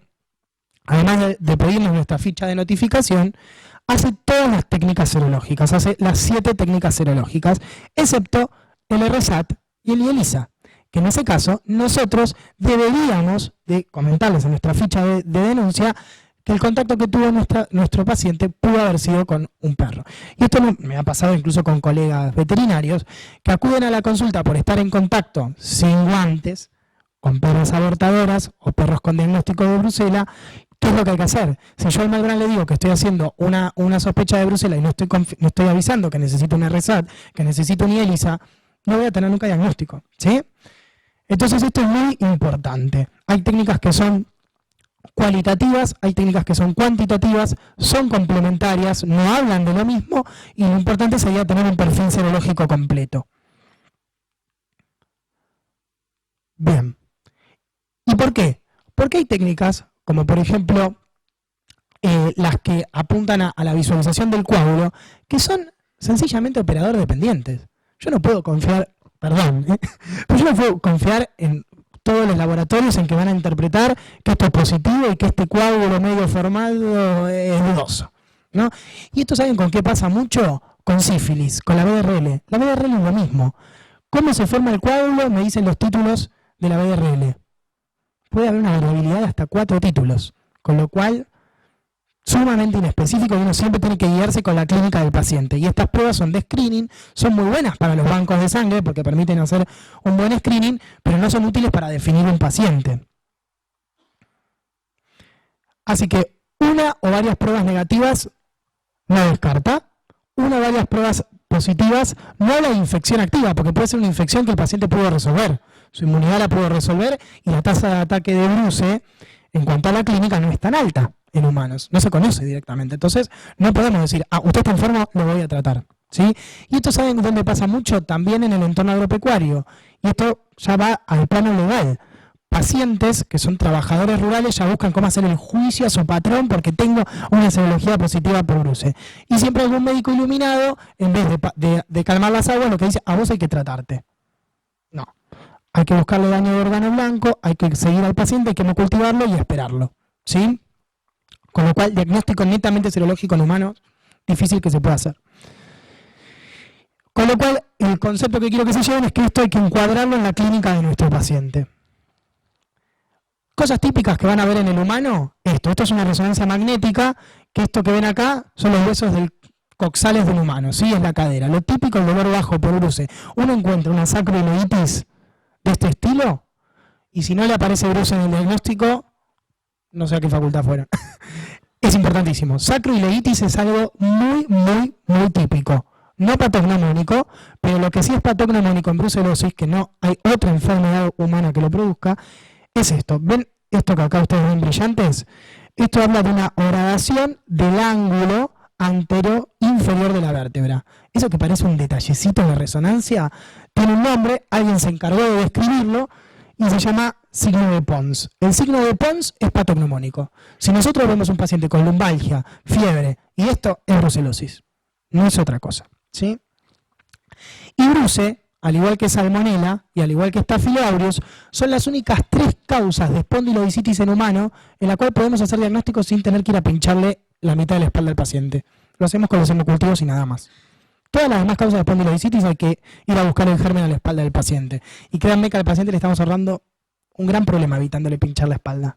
además de pedirnos nuestra ficha de notificación, hace todas las técnicas serológicas, hace las 7 técnicas serológicas, excepto el RSAT y el ELISA, que en ese caso nosotros deberíamos de comentarles en nuestra ficha de denuncia que el contacto que tuvo nuestro paciente pudo haber sido con un perro. Y esto me ha pasado incluso con colegas veterinarios que acuden a la consulta por estar en contacto sin guantes con perras abortadoras o perros con diagnóstico de Bruselas. ¿Qué es lo que hay que hacer? Si yo al Malbrán le digo que estoy haciendo una sospecha de Bruselas y no estoy avisando que necesito un RSAT, que necesito un ELISA, no voy a tener nunca diagnóstico, ¿sí? Entonces esto es muy importante. Hay técnicas que son cualitativas, hay técnicas que son cuantitativas, son complementarias, no hablan de lo mismo y lo importante sería tener un perfil serológico completo. Bien. ¿Y por qué? Porque hay técnicas, como por ejemplo las que apuntan a la visualización del coágulo, que son sencillamente operador dependientes. Yo no puedo confiar, pero yo no puedo confiar en todos los laboratorios en que van a interpretar que esto es positivo y que este coágulo medio formado es dudoso, ¿no? Y esto, ¿saben con qué pasa mucho? Con sífilis, con la BRL. La BRL es lo mismo. ¿Cómo se forma el coágulo? Me dicen los títulos de la BRL. Puede haber una variabilidad de hasta 4 títulos, con lo cual sumamente inespecífico y uno siempre tiene que guiarse con la clínica del paciente. Y estas pruebas son de screening, son muy buenas para los bancos de sangre porque permiten hacer un buen screening, pero no son útiles para definir un paciente. Así que una o varias pruebas negativas no descarta, una o varias pruebas positivas no habla de infección activa, porque puede ser una infección que el paciente pudo resolver, su inmunidad la pudo resolver y la tasa de ataque de Bruce en cuanto a la clínica no es tan alta en humanos, no se conoce directamente. Entonces no podemos decir, usted está enfermo, lo voy a tratar, ¿sí? Y esto, ¿saben dónde pasa mucho? También en el entorno agropecuario. Y esto ya va al plano legal. Pacientes que son trabajadores rurales ya buscan cómo hacer el juicio a su patrón porque tengo una serología positiva por Bruce. Y siempre algún médico iluminado, en vez de calmar las aguas, lo que dice, a vos hay que tratarte. No. Hay que buscarle daño de órgano blanco, hay que seguir al paciente, hay que cultivarlo y esperarlo, ¿sí? Con lo cual, diagnóstico netamente serológico en humanos, difícil que se pueda hacer. Con lo cual, el concepto que quiero que se lleven es que esto hay que encuadrarlo en la clínica de nuestro paciente. Cosas típicas que van a ver en el humano, esto es una resonancia magnética, que esto que ven acá son los huesos coxales del humano, ¿sí? Es la cadera. Lo típico, el dolor bajo por Bruce. Uno encuentra una sacroileitis de este estilo, y si no le aparece Bruce en el diagnóstico, no sé a qué facultad fueron. Es importantísimo. Sacroileitis es algo muy típico. No patognomónico, pero lo que sí es patognomónico en brucelosis, que no hay otra enfermedad humana que lo produzca, es esto. ¿Ven esto que acá ustedes ven brillantes? Esto habla de una horadación del ángulo anterior-inferior de la vértebra. Eso que parece un detallecito en la resonancia, tiene un nombre, alguien se encargó de describirlo, y se llama signo de Pons. El signo de Pons es patognomónico. Si nosotros vemos un paciente con lumbalgia, fiebre, y esto es brucelosis, no es otra cosa, ¿sí? Y Bruce, al igual que Salmonella y al igual que Staphylococcus aureus, son las únicas 3 causas de espondilodicitis en humano en la cual podemos hacer diagnósticos sin tener que ir a pincharle la mitad de la espalda al paciente. Lo hacemos con los hemocultivos y nada más. todas las demás causas de espondilodicitis hay que ir a buscar el germen a la espalda del paciente. Y créanme que al paciente le estamos ahorrando un gran problema evitándole pinchar la espalda.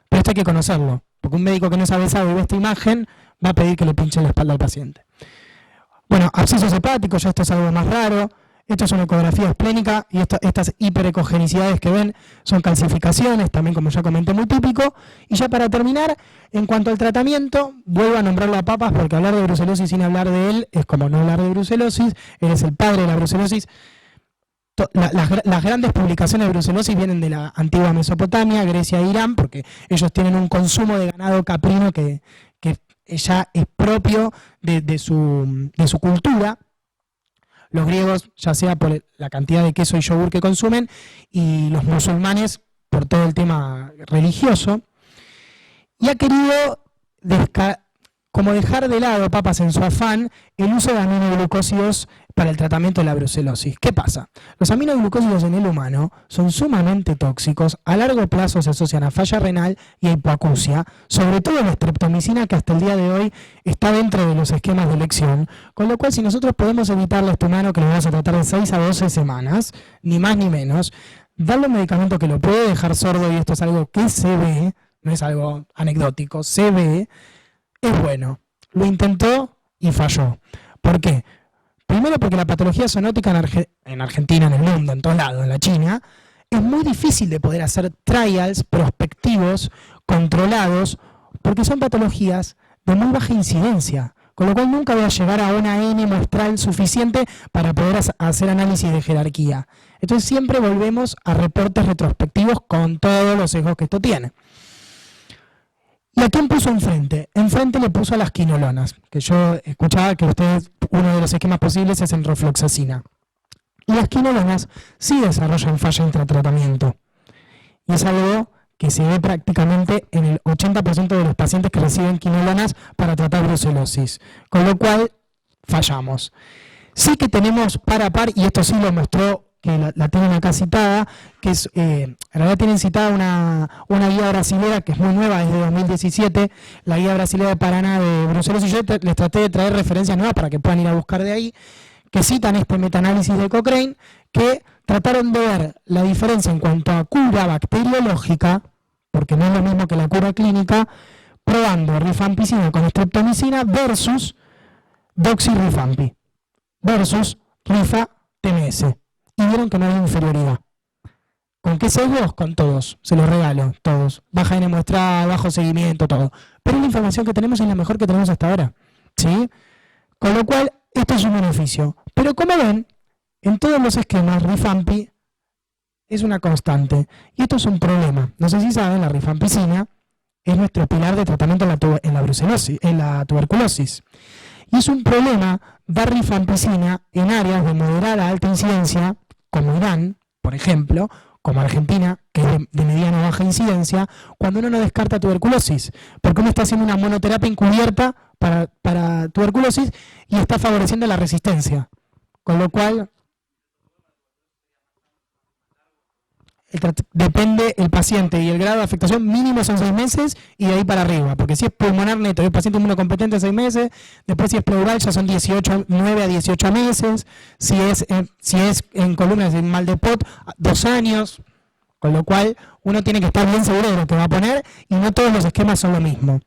Pero esto hay que conocerlo, porque un médico que no sabe y ve esta imagen va a pedir que le pinche la espalda al paciente. Bueno, abscesos hepáticos, ya esto es algo más raro. Esto es una ecografía esplénica y estas hiperecogenicidades que ven son calcificaciones, también como ya comenté, muy típico. Y ya para terminar, en cuanto al tratamiento, vuelvo a nombrarlo a papas porque hablar de brucelosis sin hablar de él es como no hablar de brucelosis. Él es el padre de la brucelosis. Las grandes publicaciones de brucelosis vienen de la antigua Mesopotamia, Grecia e Irán, porque ellos tienen un consumo de ganado caprino que ya es propio de su cultura. Los griegos, ya sea por la cantidad de queso y yogur que consumen, y los musulmanes por todo el tema religioso. Y ha querido como dejar de lado, papas, en su afán, el uso de aminoglucósidos para el tratamiento de la brucelosis. ¿Qué pasa? Los aminoglucósidos en el humano son sumamente tóxicos, a largo plazo se asocian a falla renal y a hipoacusia, sobre todo la streptomicina, que hasta el día de hoy está dentro de los esquemas de elección, con lo cual si nosotros podemos evitarle a este humano, que lo vamos a tratar de 6 a 12 semanas, ni más ni menos, darle un medicamento que lo puede dejar sordo, y esto es algo que se ve, no es algo anecdótico, se ve, es bueno. Lo intentó y falló. ¿Por qué? Primero porque la patología zoonótica en Argentina, en el mundo, en todos lados, en la China, es muy difícil de poder hacer trials prospectivos, controlados, porque son patologías de muy baja incidencia, con lo cual nunca voy a llegar a una N muestral suficiente para poder hacer análisis de jerarquía. Entonces siempre volvemos a reportes retrospectivos con todos los sesgos que esto tiene. ¿Y a quién puso enfrente? Enfrente le puso a las quinolonas, que yo escuchaba que ustedes, uno de los esquemas posibles es en rofloxacina. Y las quinolonas sí desarrollan falla intratratamiento. Y es algo que se ve prácticamente en el 80% de los pacientes que reciben quinolonas para tratar brucelosis. Con lo cual, fallamos. Sí que tenemos par a par, y esto sí lo mostró, que la tienen acá citada, que es, en realidad tienen citada una guía brasilera que es muy nueva, es de 2017, la guía brasilera de Paraná de brucelosis. Yo les traté de traer referencias nuevas para que puedan ir a buscar de ahí, que citan este metaanálisis de Cochrane, que trataron de ver la diferencia en cuanto a cura bacteriológica, porque no es lo mismo que la cura clínica, probando rifampicina con streptomicina versus doxirifampi, versus rifa-TMS. Y vieron que no hay inferioridad. ¿Con qué sesgos? Con todos. Se los regalo, todos. Baja N muestral, bajo seguimiento, todo. Pero la información que tenemos es la mejor que tenemos hasta ahora. ¿Sí? Con lo cual, esto es un beneficio. Pero como ven, en todos los esquemas, rifampi es una constante. Y esto es un problema. No sé si saben, la rifampicina es nuestro pilar de tratamiento en la brucelosis, en la tuberculosis. Y es un problema dar rifampicina en áreas de moderada a alta incidencia, como Irán, por ejemplo, como Argentina, que es de mediana o baja incidencia, cuando uno no descarta tuberculosis, porque uno está haciendo una monoterapia encubierta para tuberculosis y está favoreciendo la resistencia. Con lo cual, depende el paciente y el grado de afectación mínimo son 6 meses y de ahí para arriba, porque si es pulmonar neto y el paciente inmunocompetente 6 meses, después si es pleural ya son 9 a 18 meses, si es en columnas de mal de POT, 2 años, con lo cual uno tiene que estar bien seguro de lo que va a poner y no todos los esquemas son lo mismo.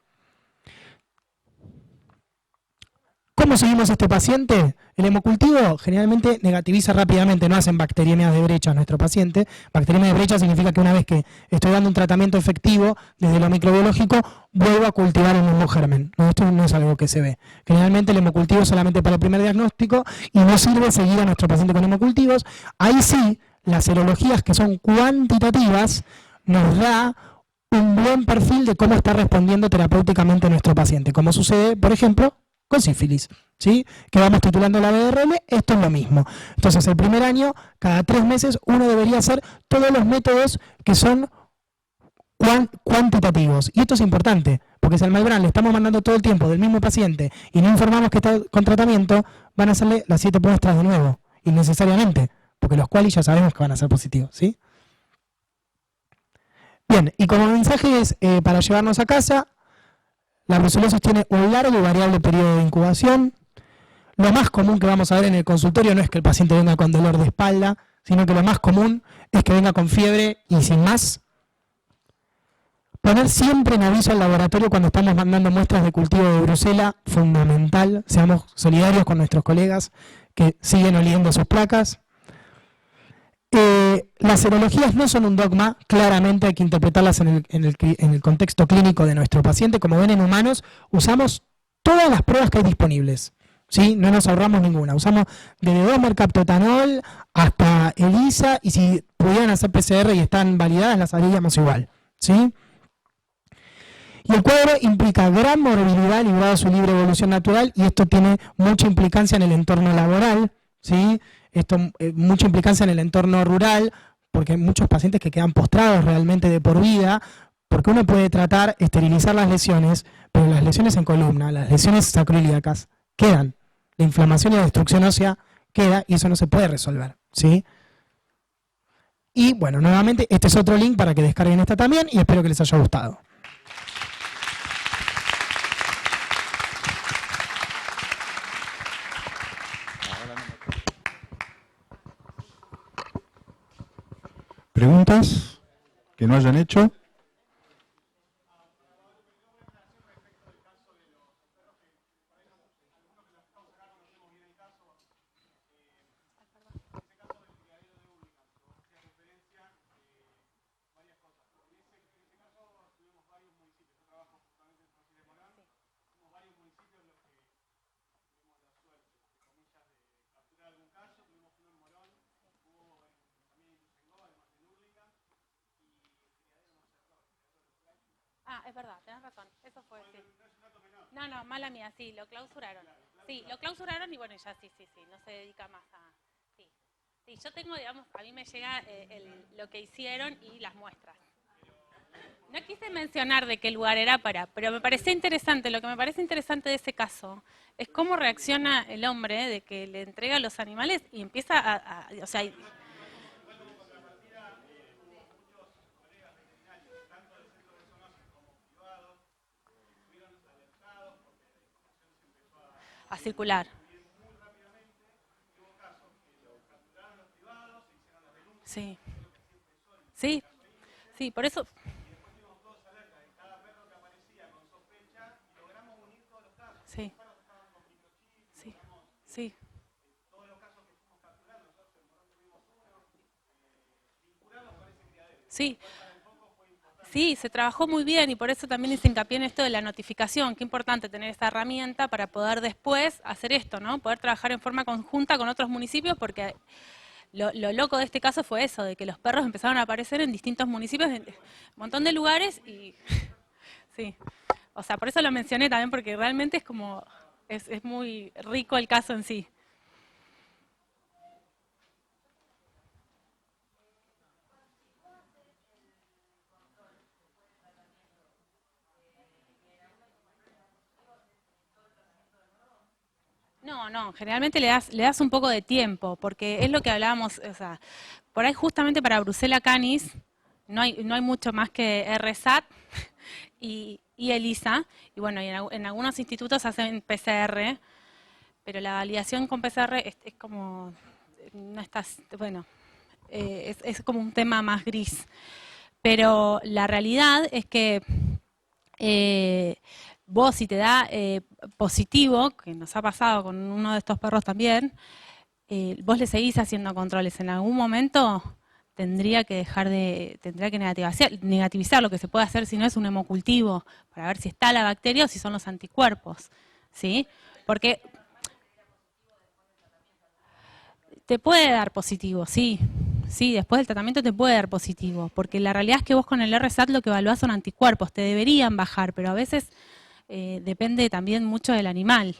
¿Cómo seguimos a este paciente? El hemocultivo generalmente negativiza rápidamente, no hacen bacteriemias de brecha a nuestro paciente. Bacteriemia de brecha significa que una vez que estoy dando un tratamiento efectivo desde lo microbiológico, vuelvo a cultivar el mismo germen. No, esto no es algo que se ve. Generalmente el hemocultivo es solamente para el primer diagnóstico y no sirve seguir a nuestro paciente con hemocultivos. Ahí sí, las serologías que son cuantitativas nos da un buen perfil de cómo está respondiendo terapéuticamente nuestro paciente. Como sucede, por ejemplo, con sífilis, ¿sí? Que vamos titulando la BRL, esto es lo mismo. Entonces, el primer año, cada 3 meses, uno debería hacer todos los métodos que son cuantitativos. Y esto es importante, porque si al Malbrán le estamos mandando todo el tiempo del mismo paciente y no informamos que está con tratamiento, van a hacerle las 7 muestras de nuevo, innecesariamente, porque los cuales ya sabemos que van a ser positivos, ¿sí? Bien, y como mensaje es para llevarnos a casa, la brucelosis tiene un largo y variable periodo de incubación. lo más común que vamos a ver en el consultorio no es que el paciente venga con dolor de espalda, sino que lo más común es que venga con fiebre y sin más. Poner siempre en aviso al laboratorio cuando estamos mandando muestras de cultivo de Brucela, fundamental. Seamos solidarios con nuestros colegas que siguen oliendo sus placas. Las serologías no son un dogma, claramente hay que interpretarlas en el contexto clínico de nuestro paciente. Como ven, en humanos usamos todas las pruebas que hay disponibles, ¿sí? No nos ahorramos ninguna. Usamos desde 2 mercaptotanol hasta ELISA, y si pudieran hacer PCR y están validadas, las haríamos igual, ¿sí? Y el cuadro implica gran morbilidad librado a su libre evolución natural, y esto tiene mucha implicancia en el entorno laboral, ¿sí? Mucha implicancia en el entorno rural, porque hay muchos pacientes que quedan postrados realmente de por vida, porque uno puede tratar, esterilizar las lesiones, pero las lesiones en columna, las lesiones sacroiliacas, quedan. La inflamación y la destrucción ósea queda, y eso no se puede resolver, ¿sí? Y bueno, nuevamente, este es otro link para que descarguen esta también, y espero que les haya gustado. ¿Preguntas que no hayan hecho? Ah, es verdad, tenés razón, eso fue, sí. No, no, mala mía, sí, lo clausuraron. Sí, lo clausuraron y bueno, ya sí, no se dedica más a... Sí, sí, yo tengo, digamos, a mí me llega lo que hicieron y las muestras. No quise mencionar de qué lugar era pero me parecía interesante, lo que me parece interesante de ese caso es cómo reacciona el hombre de que le entrega a los animales y empieza o sea... a circular. Sí. Sí, sí, por eso... Sí, sí, sí. Sí, sí, se trabajó muy bien y por eso también hice hincapié en esto de la notificación. Qué importante tener esta herramienta para poder después hacer esto, ¿no? Poder trabajar en forma conjunta con otros municipios, porque lo loco de este caso fue eso, de que los perros empezaron a aparecer en distintos municipios, en un montón de lugares y... Sí, o sea, por eso lo mencioné también, porque realmente es como... Es muy rico el caso en sí. No, no, generalmente le das un poco de tiempo, porque es lo que hablábamos, o sea, por ahí justamente para Brucella canis no hay mucho más que RSAT y ELISA, y bueno, y en algunos institutos hacen PCR, pero la validación con PCR es como, no estás, bueno, es como un tema más gris. Pero la realidad es que vos si te da positivo, que nos ha pasado con uno de estos perros también, vos le seguís haciendo controles. En algún momento tendría que negativizar. Lo que se puede hacer si no es un hemocultivo, para ver si está la bacteria o si son los anticuerpos, ¿sí? Porque te puede dar positivo, sí. Sí, después del tratamiento te puede dar positivo, porque la realidad es que vos con el RSAT lo que evaluás son anticuerpos, te deberían bajar, pero a veces depende también mucho del animal.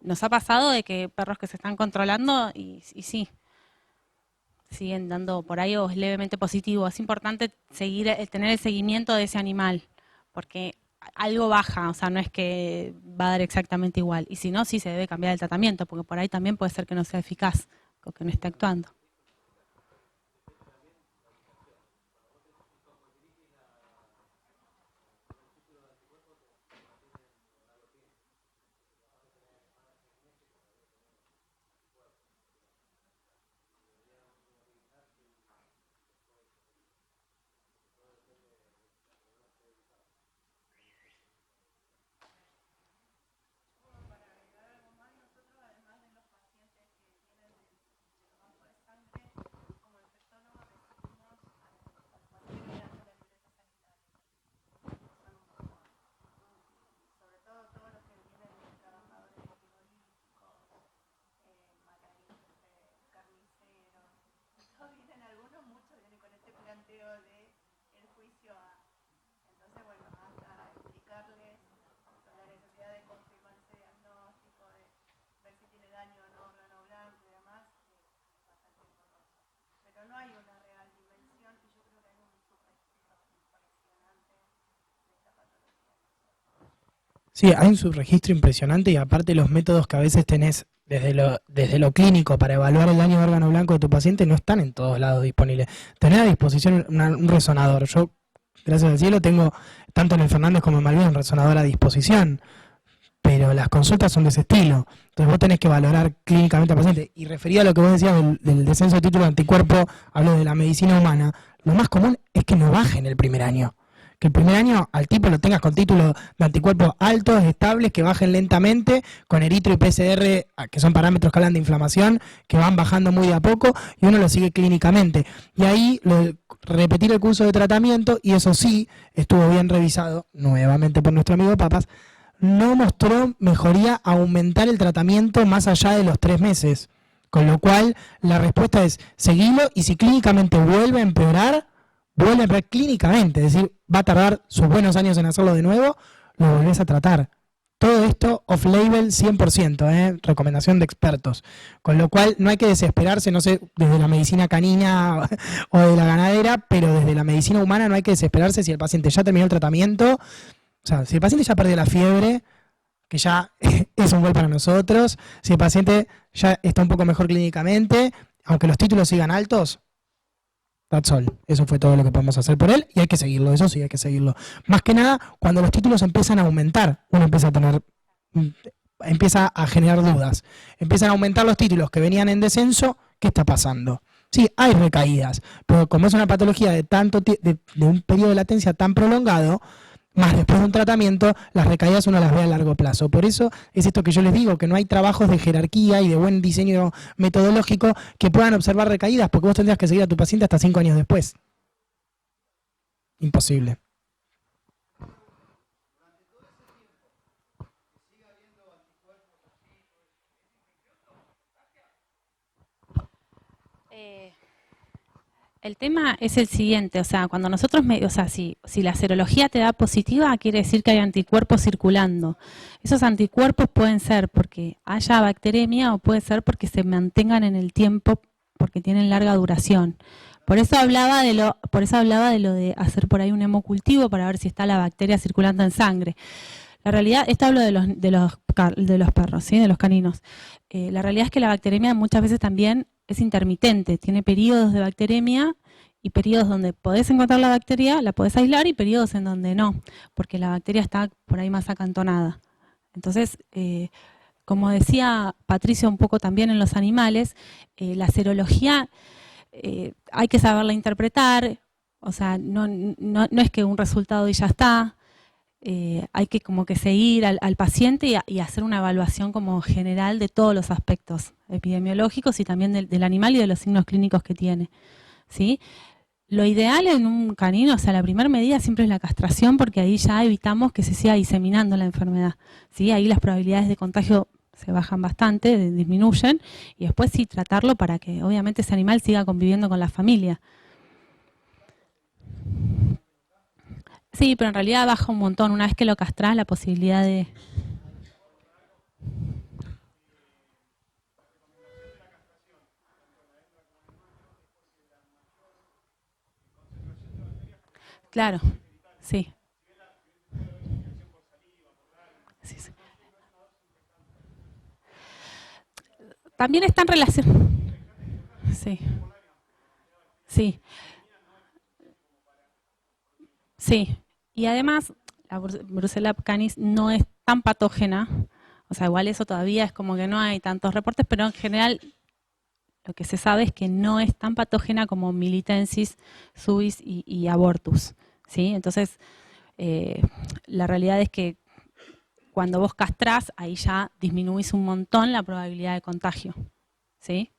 Nos ha pasado de que perros que se están controlando y sí, siguen dando por ahí o es levemente positivo. Es importante tener el seguimiento de ese animal, porque algo baja, o sea, no es que va a dar exactamente igual. Y si no, sí se debe cambiar el tratamiento, porque por ahí también puede ser que no sea eficaz o que no esté actuando. del juicio A. Entonces, bueno, hasta explicarles la necesidad de confirmar ese diagnóstico, de ver si tiene daño en órgano blanco y demás, es bastante engorroso. Pero no hay una real dimensión y yo creo que hay un subregistro impresionante de esta patología. Sí, hay un subregistro impresionante y aparte los métodos que a veces tenés desde lo clínico para evaluar el daño de órgano blanco de tu paciente no están en todos lados disponibles. Tenés a disposición un resonador. Yo, gracias al cielo, tengo tanto en el Fernández como en Malvinas un resonador a disposición, pero las consultas son de ese estilo. Entonces vos tenés que valorar clínicamente al paciente. Y referido a lo que vos decías del descenso de título de anticuerpo, hablo de la medicina humana, lo más común es que no baje en el primer año. Que el primer año al tipo lo tengas con títulos de anticuerpos altos, estables, que bajen lentamente, con eritro y PCR, que son parámetros que hablan de inflamación, que van bajando muy de a poco, y uno lo sigue clínicamente. Y ahí repetir el curso de tratamiento, y eso sí, estuvo bien revisado, nuevamente por nuestro amigo Papas, no mostró mejoría aumentar el tratamiento más allá de los 3 meses. Con lo cual, la respuesta es seguilo, y si clínicamente vuelve a empeorar clínicamente, es decir, va a tardar sus buenos años en hacerlo de nuevo, lo volvés a tratar. Todo esto off-label 100%, recomendación de expertos. Con lo cual no hay que desesperarse, no sé, desde la medicina canina o de la ganadera, pero desde la medicina humana no hay que desesperarse si el paciente ya terminó el tratamiento. O sea, si el paciente ya perdió la fiebre, que ya es un gol para nosotros, si el paciente ya está un poco mejor clínicamente, aunque los títulos sigan altos, that's all. Eso fue todo lo que podemos hacer por él y hay que seguirlo, eso sí, hay que seguirlo. Más que nada, cuando los títulos empiezan a aumentar, uno empieza a generar dudas. Empiezan a aumentar los títulos que venían en descenso, ¿qué está pasando? Sí, hay recaídas, pero como es una patología de un periodo de latencia tan prolongado, más después de un tratamiento, las recaídas uno las ve a largo plazo. Por eso es esto que yo les digo, que no hay trabajos de jerarquía y de buen diseño metodológico que puedan observar recaídas, porque vos tendrías que seguir a tu paciente hasta 5 años después. Imposible. El tema es el siguiente, o sea, cuando nosotros, si la serología te da positiva, quiere decir que hay anticuerpos circulando. Esos anticuerpos pueden ser porque haya bacteremia o puede ser porque se mantengan en el tiempo, porque tienen larga duración. Por eso hablaba de lo de hacer por ahí un hemocultivo para ver si está la bacteria circulando en sangre. La realidad, esto hablo de los perros, ¿sí? De los caninos. La realidad es que la bacteremia muchas veces también es intermitente, tiene periodos de bacteremia y periodos donde podés encontrar la bacteria, la podés aislar, y periodos en donde no, porque la bacteria está por ahí más acantonada. Entonces, como decía Patricio un poco también en los animales, la serología hay que saberla interpretar, o sea, no es que un resultado y ya está. Hay que como que seguir al paciente y hacer una evaluación como general de todos los aspectos epidemiológicos y también del animal y de los signos clínicos que tiene, ¿sí? Lo ideal en un canino, o sea, la primera medida siempre es la castración, porque ahí ya evitamos que se siga diseminando la enfermedad, ¿sí? Ahí las probabilidades de contagio se bajan bastante, disminuyen, y después sí tratarlo para que obviamente ese animal siga conviviendo con la familia. Sí, pero en realidad baja un montón. Una vez que lo castrás, la posibilidad de... Claro, sí. Sí, sí. También están relacionados. Sí. Sí. Sí. Y además, la Brucella canis no es tan patógena, o sea, igual eso todavía es como que no hay tantos reportes, pero en general lo que se sabe es que no es tan patógena como militensis, suis y abortus, ¿sí? Entonces, la realidad es que cuando vos castrás, ahí ya disminuís un montón la probabilidad de contagio, ¿sí?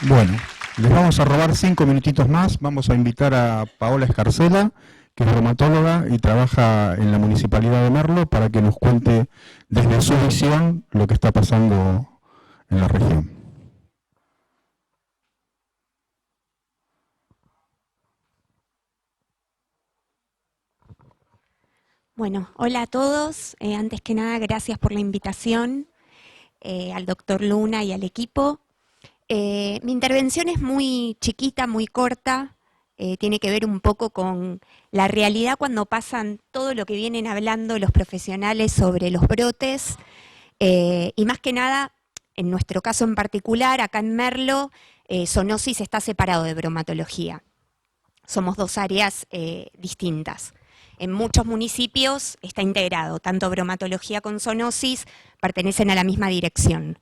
Bueno, les vamos a robar 5 minutitos más. Vamos a invitar a Paola Escarcela, que es bromatóloga y trabaja en la Municipalidad de Merlo, para que nos cuente desde su visión lo que está pasando en la región. Bueno, hola a todos. Antes que nada, gracias por la invitación al doctor Luna y al equipo. Mi intervención es muy chiquita, muy corta. Tiene que ver un poco con la realidad cuando pasan todo lo que vienen hablando los profesionales sobre los brotes. Y más que nada, en nuestro caso en particular, acá en Merlo, zoonosis está separado de bromatología. Somos dos áreas distintas. En muchos municipios está integrado, tanto bromatología con zoonosis pertenecen a la misma dirección.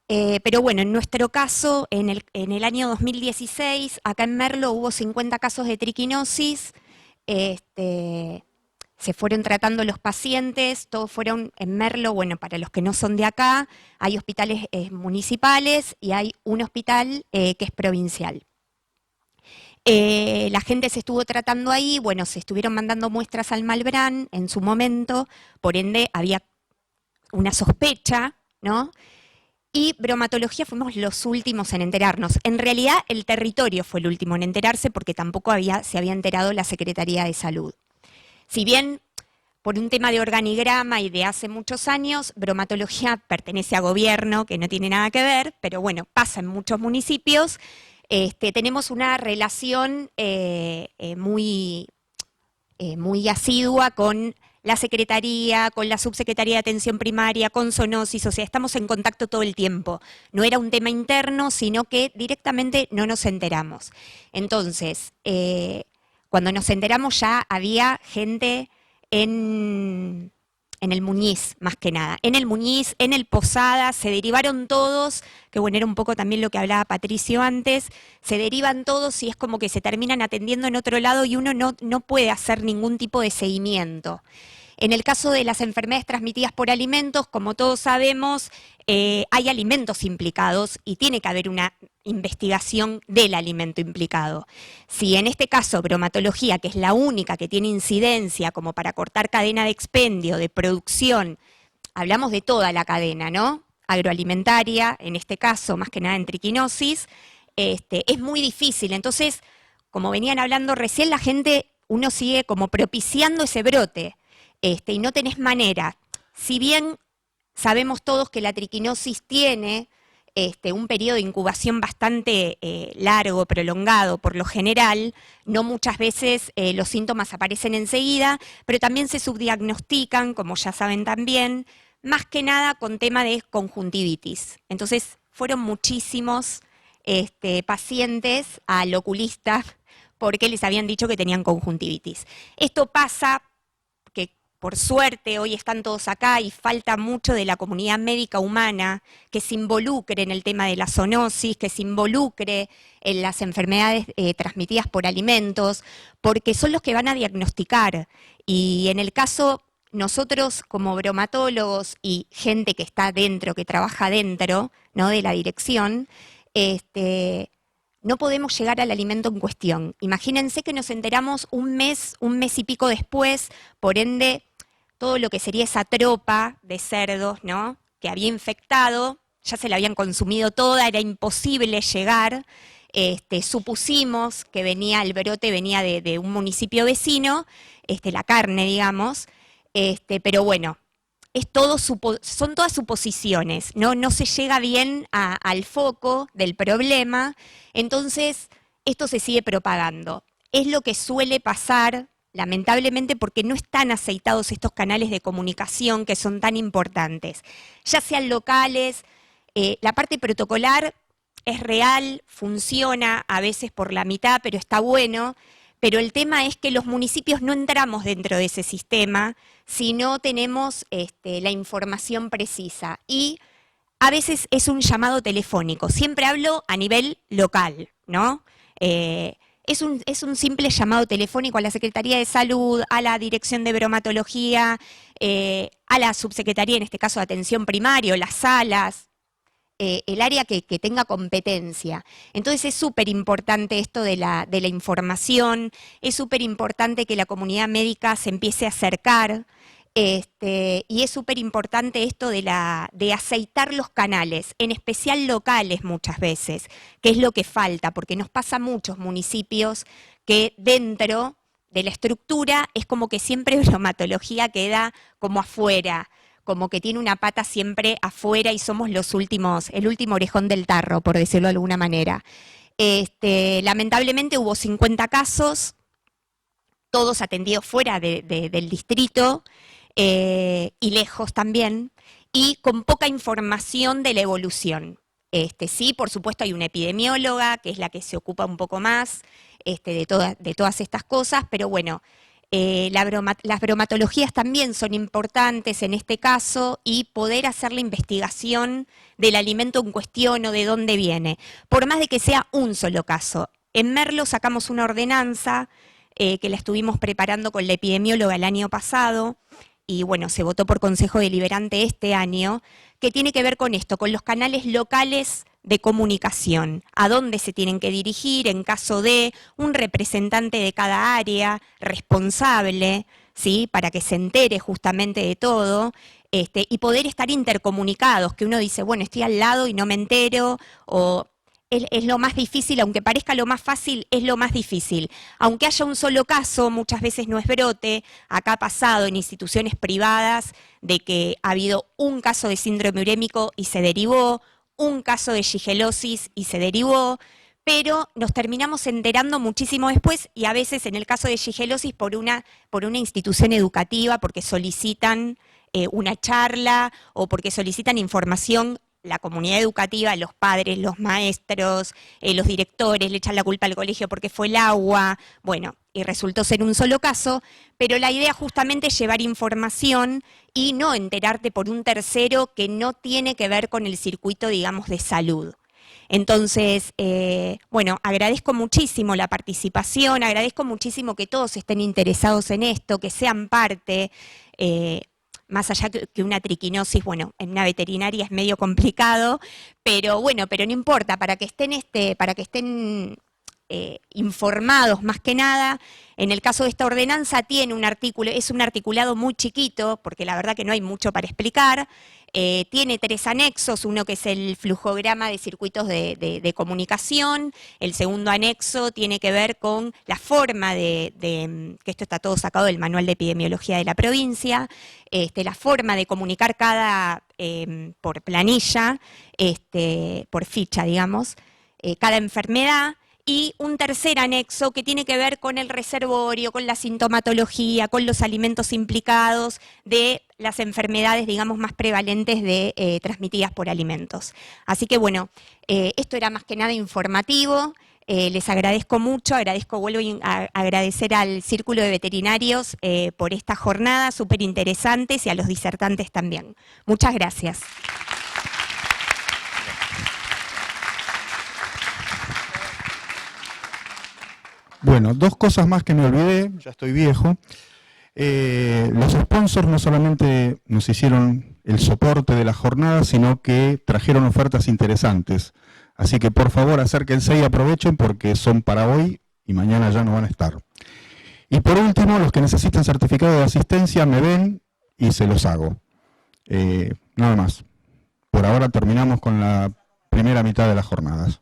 Pero bueno, en nuestro caso, en el año 2016, acá en Merlo hubo 50 casos de triquinosis, se fueron tratando los pacientes, todos fueron en Merlo, bueno, para los que no son de acá, hay hospitales municipales y hay un hospital que es provincial. La gente se estuvo tratando ahí, bueno, se estuvieron mandando muestras al Malbrán en su momento, por ende había una sospecha, ¿no? Y bromatología fuimos los últimos en enterarnos. En realidad el territorio fue el último en enterarse porque tampoco se había enterado la Secretaría de Salud. Si bien por un tema de organigrama y de hace muchos años, bromatología pertenece a gobierno, que no tiene nada que ver, pero bueno, pasa en muchos municipios. Tenemos una relación muy asidua con la Secretaría, con la Subsecretaría de Atención Primaria, con zoonosis, o sea, estamos en contacto todo el tiempo. No era un tema interno, sino que directamente no nos enteramos. Entonces, cuando nos enteramos ya había gente en el Muñiz, más que nada. En el Muñiz, en el Posada, se derivaron todos, que bueno, era un poco también lo que hablaba Patricio antes, se derivan todos y es como que se terminan atendiendo en otro lado y uno no puede hacer ningún tipo de seguimiento. En el caso de las enfermedades transmitidas por alimentos, como todos sabemos, hay alimentos implicados y tiene que haber una investigación del alimento implicado. Si en este caso bromatología, que es la única que tiene incidencia como para cortar cadena de expendio, de producción, hablamos de toda la cadena, ¿no? Agroalimentaria, en este caso, más que nada en triquinosis, es muy difícil. Entonces, como venían hablando recién, la gente, uno sigue como propiciando ese brote. Y no tenés manera. Si bien sabemos todos que la triquinosis tiene un periodo de incubación bastante largo, prolongado, por lo general, no muchas veces los síntomas aparecen enseguida, pero también se subdiagnostican, como ya saben también, más que nada con tema de conjuntivitis. Entonces, fueron muchísimos pacientes al oculista porque les habían dicho que tenían conjuntivitis. Esto pasa que por suerte hoy están todos acá y falta mucho de la comunidad médica humana que se involucre en el tema de la zoonosis, que se involucre en las enfermedades transmitidas por alimentos, porque son los que van a diagnosticar. Y en el caso, nosotros como bromatólogos y gente que está dentro, que trabaja dentro, ¿no?, de la dirección, no podemos llegar al alimento en cuestión. Imagínense que nos enteramos un mes y pico después, por ende, todo lo que sería esa tropa de cerdos, ¿no?, que había infectado, ya se la habían consumido toda, era imposible llegar. Supusimos que el brote venía de un municipio vecino, la carne, digamos, pero bueno, son todas suposiciones, no se llega bien al foco del problema, entonces esto se sigue propagando. Es lo que suele pasar, lamentablemente, porque no están aceitados estos canales de comunicación que son tan importantes, ya sean locales, la parte protocolar es real, funciona a veces por la mitad, pero está bueno. Pero el tema es que los municipios no entramos dentro de ese sistema si no tenemos la información precisa. Y a veces es un llamado telefónico. Siempre hablo a nivel local, ¿no? Es un simple llamado telefónico a la Secretaría de Salud, a la Dirección de Bromatología, a la Subsecretaría, en este caso de Atención Primaria, las salas. el área que tenga competencia. Entonces es súper importante esto de la información, es súper importante que la comunidad médica se empiece a acercar, y es súper importante esto de aceitar los canales, en especial locales muchas veces, que es lo que falta, porque nos pasa a muchos municipios que dentro de la estructura es como que siempre bromatología queda como afuera, como que tiene una pata siempre afuera y somos el último orejón del tarro, por decirlo de alguna manera. Lamentablemente hubo 50 casos, todos atendidos fuera del distrito, y lejos también, y con poca información de la evolución. Sí, por supuesto hay una epidemióloga, que es la que se ocupa un poco más de todas estas cosas, pero bueno, las bromatologías también son importantes en este caso, y poder hacer la investigación del alimento en cuestión o de dónde viene, por más de que sea un solo caso. En Merlo sacamos una ordenanza que la estuvimos preparando con la epidemióloga el año pasado, y bueno, se votó por Consejo Deliberante este año, que tiene que ver con esto, con los canales locales de comunicación, a dónde se tienen que dirigir en caso de un representante de cada área responsable, ¿sí? Para que se entere justamente de todo, y poder estar intercomunicados, que uno dice, bueno, estoy al lado y no me entero, o es lo más difícil, aunque parezca lo más fácil, es lo más difícil. Aunque haya un solo caso, muchas veces no es brote. Acá ha pasado en instituciones privadas de que ha habido un caso de síndrome urémico y se derivó, un caso de shigellosis y se derivó, pero nos terminamos enterando muchísimo después, y a veces en el caso de shigellosis por una institución educativa, porque solicitan una charla o porque solicitan información. La comunidad educativa, los padres, los maestros, los directores, le echan la culpa al colegio porque fue el agua, bueno, y resultó ser un solo caso, pero la idea justamente es llevar información y no enterarte por un tercero que no tiene que ver con el circuito, digamos, de salud. Entonces, bueno, agradezco muchísimo la participación, agradezco muchísimo que todos estén interesados en esto, que sean parte. Más allá que una triquinosis, bueno, en una veterinaria es medio complicado, pero bueno, pero no importa, para que estén informados más que nada. En el caso de esta ordenanza tiene un artículo, es un articulado muy chiquito, porque la verdad que no hay mucho para explicar. Tiene 3 anexos, uno que es el flujograma de circuitos de comunicación, el segundo anexo tiene que ver con la forma que esto está todo sacado del Manual de Epidemiología de la provincia, la forma de comunicar por planilla, por ficha, digamos, cada enfermedad. Y un tercer anexo que tiene que ver con el reservorio, con la sintomatología, con los alimentos implicados de las enfermedades, digamos, más prevalentes transmitidas por alimentos. Así que bueno, esto era más que nada informativo. Les agradezco mucho, vuelvo a agradecer al Círculo de Veterinarios por esta jornada súper interesantes y a los disertantes también. Muchas gracias. Bueno, 2 cosas más que me olvidé, ya estoy viejo. Los sponsors no solamente nos hicieron el soporte de la jornada, sino que trajeron ofertas interesantes. Así que por favor acérquense y aprovechen porque son para hoy y mañana ya no van a estar. Y por último, los que necesitan certificado de asistencia me ven y se los hago. Nada más. Por ahora terminamos con la primera mitad de las jornadas.